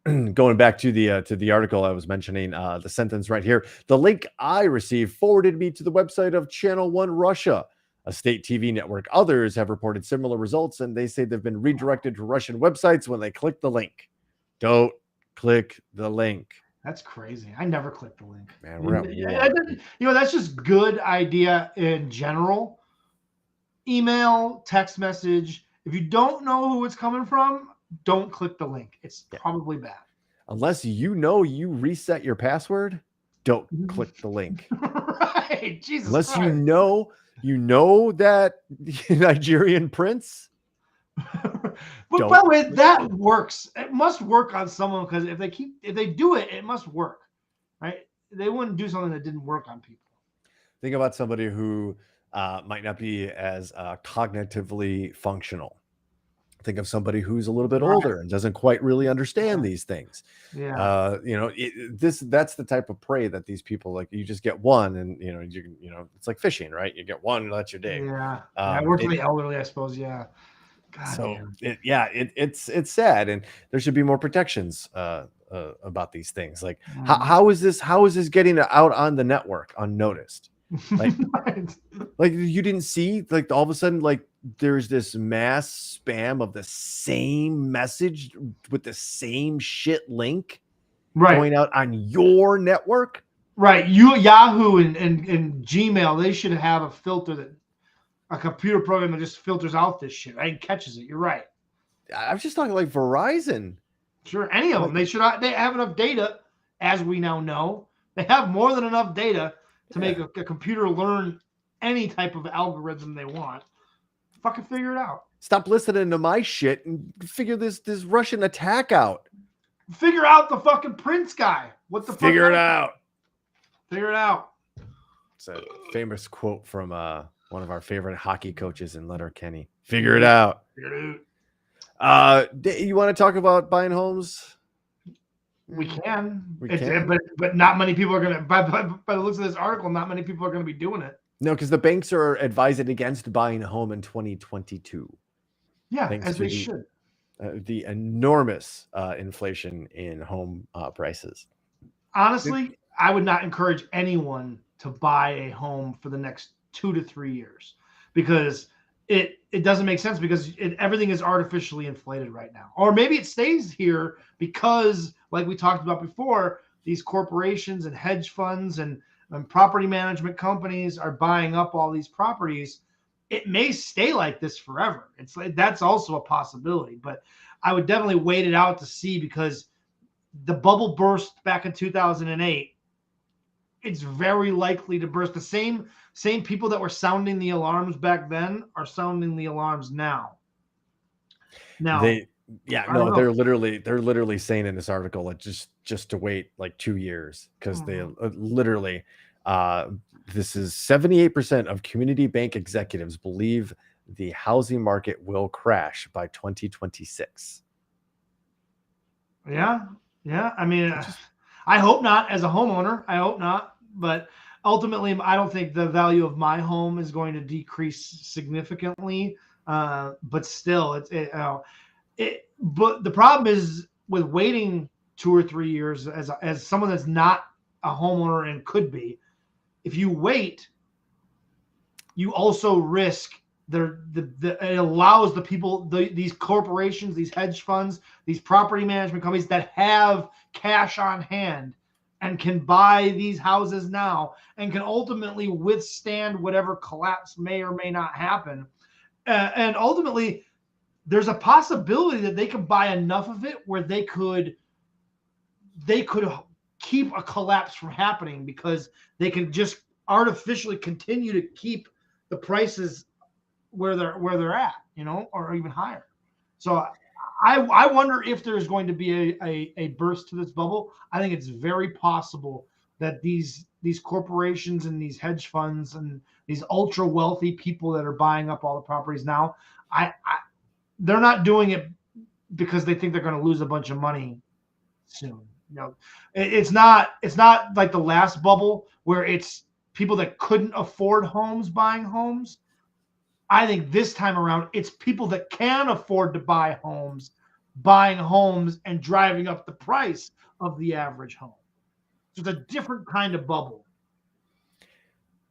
it. Going back to the article I was mentioning, the sentence right here: the link I received forwarded me to the website of Channel 1 Russia, a state TV network. Others have reported similar results, and they say they've been redirected to Russian websites when they click the link. Don't click the link. That's crazy. I never clicked the link. Man, we're at war. That's just good idea in general. Email, text message. If you don't know who it's coming from, don't click the link. It's probably bad. Unless you know you reset your password, don't click the link. Right. Jesus Unless Christ. you know that Nigerian prince. But by the way, that works. It must work on someone, because if they do it, it must work, right? They wouldn't do something that didn't work on people. Think about somebody who might not be as cognitively functional. Think of somebody who's a little bit older and doesn't quite really understand these things. Yeah. That's the type of prey that these people, like, you just get one, and it's like fishing, right? You get one, and that's your day. Yeah. I work for the elderly, I suppose. Yeah. God so it's sad, and there should be more protections about these things. Like, how is this getting out on the network unnoticed? Like, like you didn't see, like, all of a sudden, like, there's this mass spam of the same message with the same shit link going out on your network. Right. Yahoo and Gmail, they should have a filter, a computer program that just filters out this shit, right? And catches it. You're right. I was just talking like Verizon. Sure. Any of them. They have enough data, as we now know. They have more than enough data to make a computer learn any type of algorithm they want. Fucking figure it out. Stop listening to my shit and figure this Russian attack out. Figure out the fucking Prince guy. What the fuck? Figure it out. Figure it out. It's a famous quote from one of our favorite hockey coaches in Letterkenny. Figure it out. Figure it out. You want to talk about buying homes? We can. But not many people are going to, by the looks of this article, not many people are going to be doing it. No, because the banks are advising against buying a home in 2022. Yeah, as they should. The enormous inflation in home prices. Honestly, I would not encourage anyone to buy a home for the next 2 to 3 years, because it doesn't make sense, because everything is artificially inflated right now. Or maybe it stays here because, like we talked about before, these corporations and hedge funds and property management companies are buying up all these properties, it may stay like this forever. It's like that's also a possibility, but I would definitely wait it out to see, because the bubble burst back in 2008. It's very likely to burst. The same people that were sounding the alarms back then are sounding the alarms now. They're literally saying in this article that just to wait like 2 years, because they literally this is 78% of community bank executives believe the housing market will crash by 2026. Yeah. I mean, I hope not. As a homeowner, I hope not. But ultimately, I don't think the value of my home is going to decrease significantly. But still, but the problem is with waiting 2 or 3 years, as someone that's not a homeowner and could be, if you wait, you also risk it allows the people, these corporations, these hedge funds, these property management companies that have cash on hand and can buy these houses now and can ultimately withstand whatever collapse may or may not happen. And ultimately, there's a possibility that they could buy enough of it where they could keep a collapse from happening, because they can just artificially continue to keep the prices where they're at, or even higher. So I wonder if there's going to be a burst to this bubble. I think it's very possible that these corporations and these hedge funds and these ultra wealthy people that are buying up all the properties now, they're not doing it because they think they're going to lose a bunch of money soon. It's not like the last bubble where it's people that couldn't afford homes buying homes. I think this time around, it's people that can afford to buy homes, buying homes and driving up the price of the average home. So it's a different kind of bubble.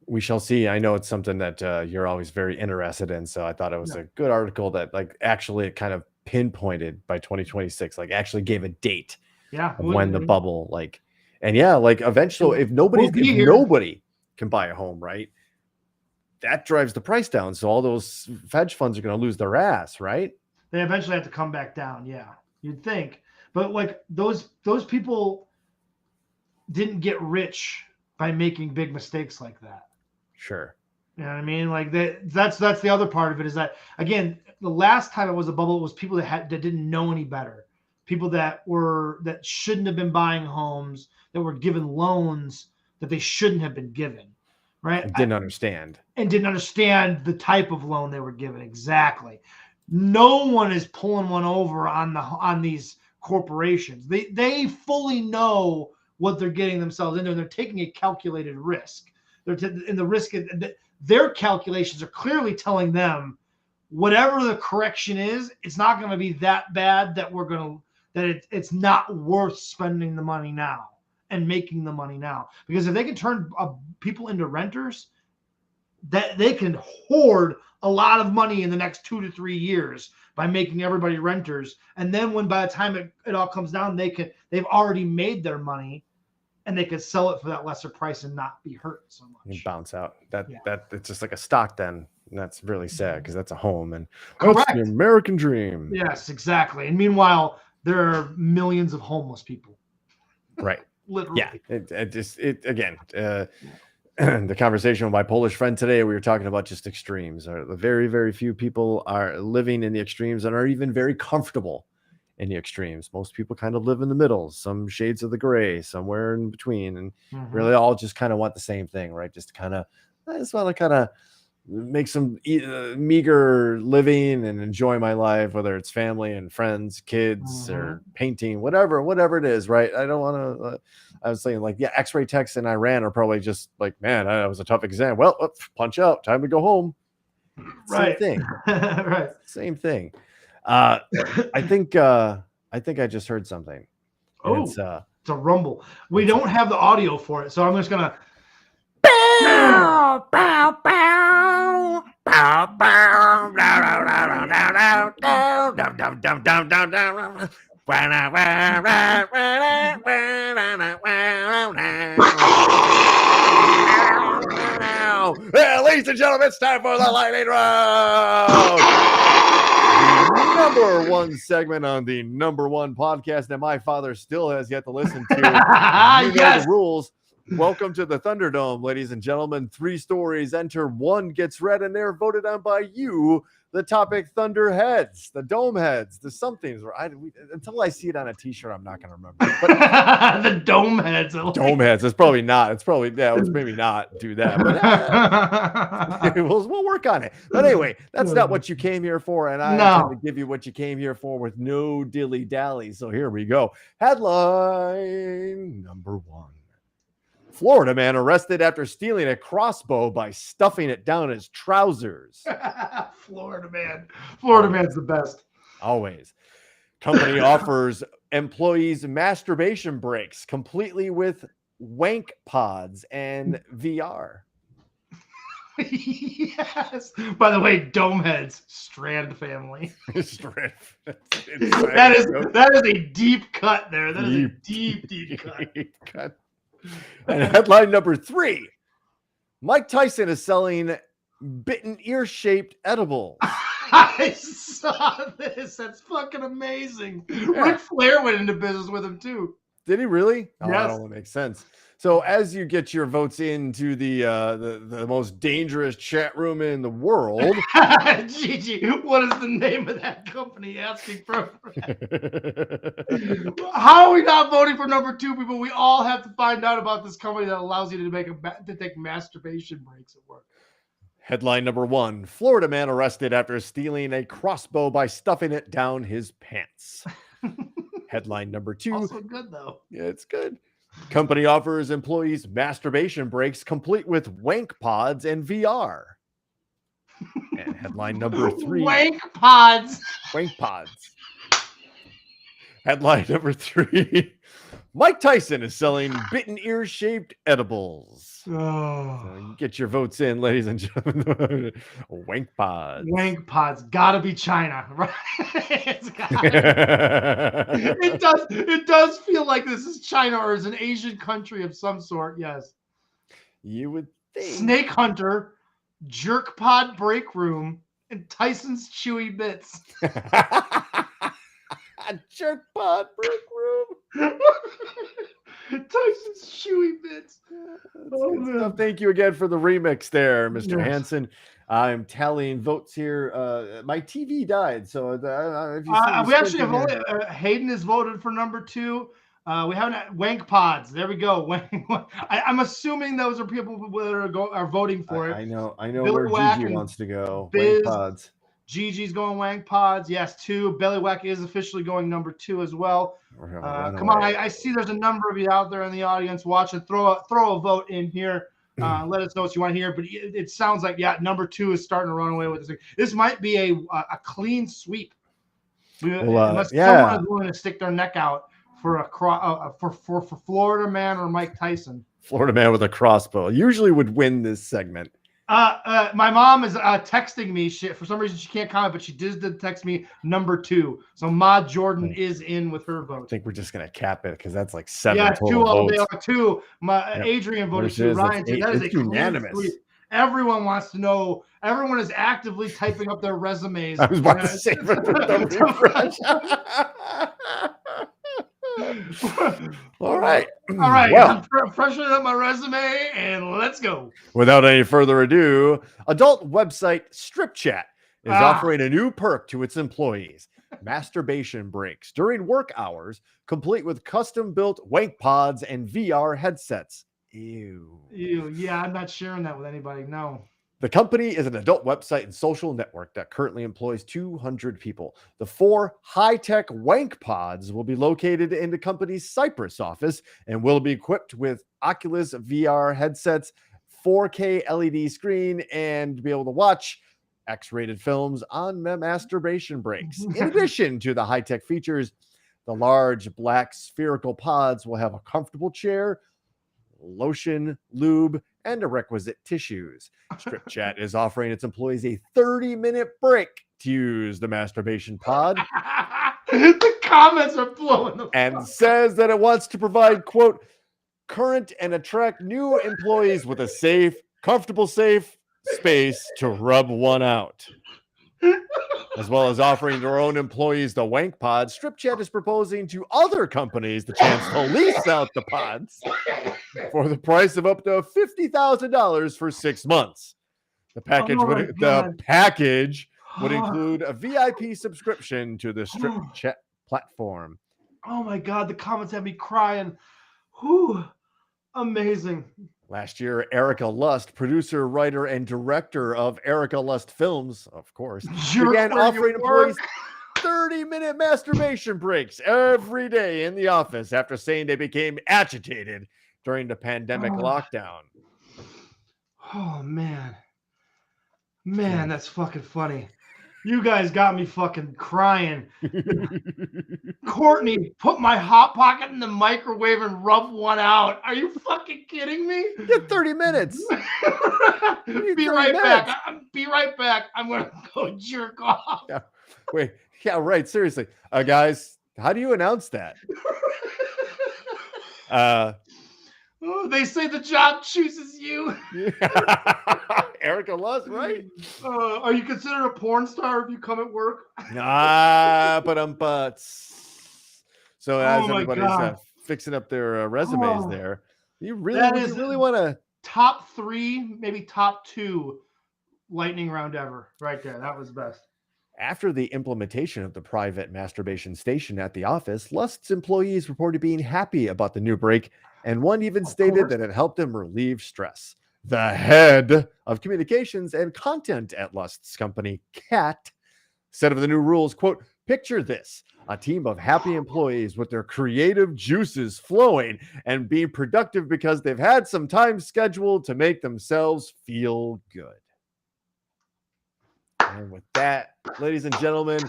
We shall see. I know it's something that you're always very interested in, so I thought it was a good article that actually it kind of pinpointed by 2026, actually gave a date of when the bubble eventually, if nobody can buy a home, right? That drives the price down. So all those hedge funds are going to lose their ass, right? They eventually have to come back down. Yeah, you'd think. But those people didn't get rich by making big mistakes like that. Sure. You know what I mean? That's the other part of it, is that, again, the last time it was a bubble, it was people that didn't know any better. People that shouldn't have been buying homes, that were given loans that they shouldn't have been given. Right? Didn't understand the type of loan they were given. Exactly. No one is pulling one over on these corporations. They fully know what they're getting themselves into, and they're taking a calculated risk. Their calculations are clearly telling them whatever the correction is, it's not going to be that bad that it's not worth spending the money now and making the money now. Because if they can turn people into renters, that they can hoard a lot of money in the next 2 to 3 years by making everybody renters. And then by the time it all comes down, they've already made their money, and they could sell it for that lesser price and not be hurt so much. You bounce out. That it's just like a stock then. And that's really sad, because that's a home, and Correct. That's the American dream. Yes, exactly. And meanwhile, there are millions of homeless people. Right. Literally. Yeah. Again, the conversation with my Polish friend today, we were talking about just extremes. Very, very few people are living in the extremes and are even very comfortable in the extremes. Most people kind of live in the middle, some shades of the gray, somewhere in between, and really all just kind of want the same thing, right? Just kind of, I just want to kind of make some meager living and enjoy my life, whether it's family and friends, kids, or painting, whatever it is, right? I don't want to I was saying, x-ray techs in Iran are probably just like, man, that was a tough exam. Well, punch out, time to go home. Right. Same thing. Right. Same thing. I think I just heard something. Oh, it's a rumble. We don't have the audio for it, so I'm just gonna bow, bow, bow, bow, bow, down. Ladies and gentlemen, it's time for the lightning round. The number one segment on the number one podcast that my father still has yet to listen to. You know the rules. Welcome to the Thunderdome, ladies and gentlemen. 3 stories enter, 1 gets read, and they're voted on by you. The topic: Thunderheads, the Dome Heads, the somethings. Until I see it on a T-shirt, I'm not going to remember. But the Dome Heads. Dome Heads. It's probably not. It's probably let's maybe not do that. But we'll work on it. But anyway, that's not what you came here for, and I intend to give you what you came here for with no dilly dally. So here we go. Headline number 1. Florida man arrested after stealing a crossbow by stuffing it down his trousers. Florida man. Florida man's the best. Always. Company offers employees masturbation breaks completely with wank pods and VR. Yes. By the way, Dome Heads, Strand family. Strand. That is a deep cut there. That is a deep cut. And headline number 3: Mike Tyson is selling bitten ear-shaped edibles. I saw this. That's fucking amazing. Yeah. Ric Flair went into business with him too. Did he really? Oh, yes. That only makes sense. So as you get your votes into the most dangerous chat room in the world, Gigi, what is the name of that company? Asking for. How are we not voting for number 2, people? We all have to find out about this company that allows you to take masturbation breaks at work. Headline number 1: Florida man arrested after stealing a crossbow by stuffing it down his pants. Headline number 2. Also good though. Yeah, it's good. Company offers employees masturbation breaks complete with wank pods and VR. And headline number 3. Wank pods. Wank pods. Headline number 3. Mike Tyson is selling bitten ear-shaped edibles. Oh. So you get your votes in, ladies and gentlemen. Wank pods. Wank pods. Gotta be China, right? It does feel like this is China or is an Asian country of some sort. Yes. You would think. Snake Hunter, Jerk Pod Break Room, and Tyson's Chewy Bits. Jerk Pod Break Room. Tyson's Chewy Bits. Thank you again for the remix there, Mr. Yes. Hansen. I'm tallying votes here. My TV died, so we actually have only Hayden has voted for number 2. We haven't Wank Pods. There we go. I'm assuming those are people that are voting for it. I know where Gigi wants to go. Wank Pods. Gigi's going Wank Pods. Yes, 2. Belly Whack is officially going number 2 as well. Come on, I see there's a number of you out there in the audience watching. Throw a vote in here. Let us know what you want to hear. But it sounds like number 2 is starting to run away with this thing. This might be a clean sweep. Unless someone is willing to stick their neck out for for Florida man or Mike Tyson. Florida man with a crossbow usually would win this segment. My mom is texting me. For some reason she can't comment, but she did text me number 2. So Ma Jordan is in with her vote. I think we're just gonna cap it because that's like 7 total 2 all votes. day. 2. Adrian voted 2. Ryan, that is unanimous. Everyone wants to know. Everyone is actively typing up their resumes. I was about to say for the refresh. All right. Well, I'm freshening up my resume and let's go. Without any further ado, adult website Strip Chat is offering a new perk to its employees: masturbation breaks during work hours, complete with custom-built wank pods and VR headsets. Ew. Yeah, I'm not sharing that with anybody. No. The company is an adult website and social network that currently employs 200 people. The 4 high-tech wank pods will be located in the company's Cyprus office and will be equipped with Oculus VR headsets, 4K LED screen, and be able to watch X-rated films on masturbation breaks. In addition to the high-tech features, the large black spherical pods will have a comfortable chair, lotion, lube, and the requisite tissues. Strip Chat is offering its employees a 30-minute break to use the masturbation pod. The comments are blowing the and fuck. says that it wants to provide, quote, current and attract new employees with a safe, comfortable, safe space to rub one out. As well as offering their own employees the wank pod, Strip Chat is proposing to other companies the chance to lease out the pods for the price of up to $50,000 for 6 months. The package Oh my would God. include a VIP subscription to the Strip Chat platform. Oh my God, the comments have me crying. Whew. Amazing. Last year, Erica Lust, producer, writer, and director of Erica Lust Films, of course, began offering employees 30-minute masturbation breaks every day in the office after saying they became agitated during the pandemic lockdown. Oh man. Man, that's fucking funny. You guys got me fucking crying. Courtney, put my hot pocket in the microwave and rub one out. Are you fucking kidding me? Get 30 minutes. Be right back. Be right back. I'm gonna go jerk off. Yeah. Wait. Yeah, right. Seriously. Guys, how do you announce that? Oh, they say the job chooses you. Erica Lust, right? Are you considered a porn star if you come at work? But so as everybody's fixing up their resumes there, you really want to top 3, maybe top 2 lightning round ever right there. That was best. After the implementation of the private masturbation station at the office, Lust's employees reported being happy about the new break, and one even stated that it helped them relieve stress. The head of communications and content at Lust's company, Cat, said of the new rules, quote, picture this, a team of happy employees with their creative juices flowing and being productive because they've had some time scheduled to make themselves feel good. And with that, ladies and gentlemen,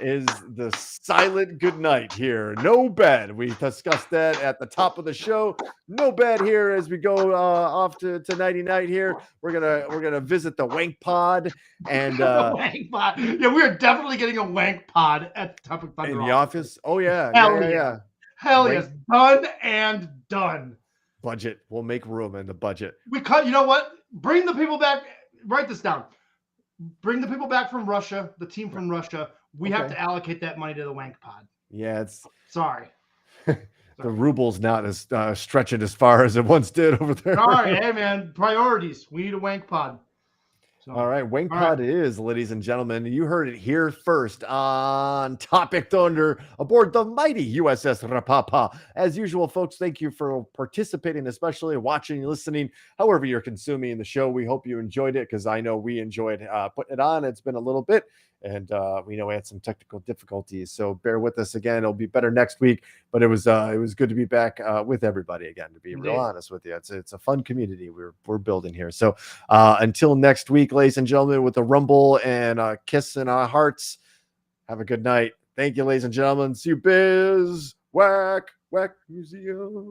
is the silent good night here. No bed. We discussed that at the top of the show. No bed here as we go off to nighty night here. We're gonna visit the wank pod and wank pod. Yeah, we are definitely getting a wank pod at the Topic Thunder in the office. Oh yeah, yeah. Hell yes, done and done. Budget. We'll make room in the budget. We cut. You know what? Bring the people back. Write this down. Bring the people back from Russia. The team from Russia. We have to allocate that money to the wank pod. Yeah, it's sorry. The ruble's not as stretching as far as it once did over there. Sorry, hey man, priorities. We need a wank pod. So, all right, wank pod it is, ladies and gentlemen. You heard it here first on Topic Thunder aboard the mighty USS Rapapa. As usual, folks, thank you for participating, especially watching, listening, however you're consuming the show. We hope you enjoyed it because I know we enjoyed putting it on. It's been a little bit. And we know we had some technical difficulties, so bear with us again. It'll be better next week, but it was good to be back with everybody again. To be real honest with you, it's a fun community we're building here. So until next week, ladies and gentlemen, with a rumble and a kiss in our hearts, have a good night. Thank you, ladies and gentlemen. See you, Biz Whack Museum.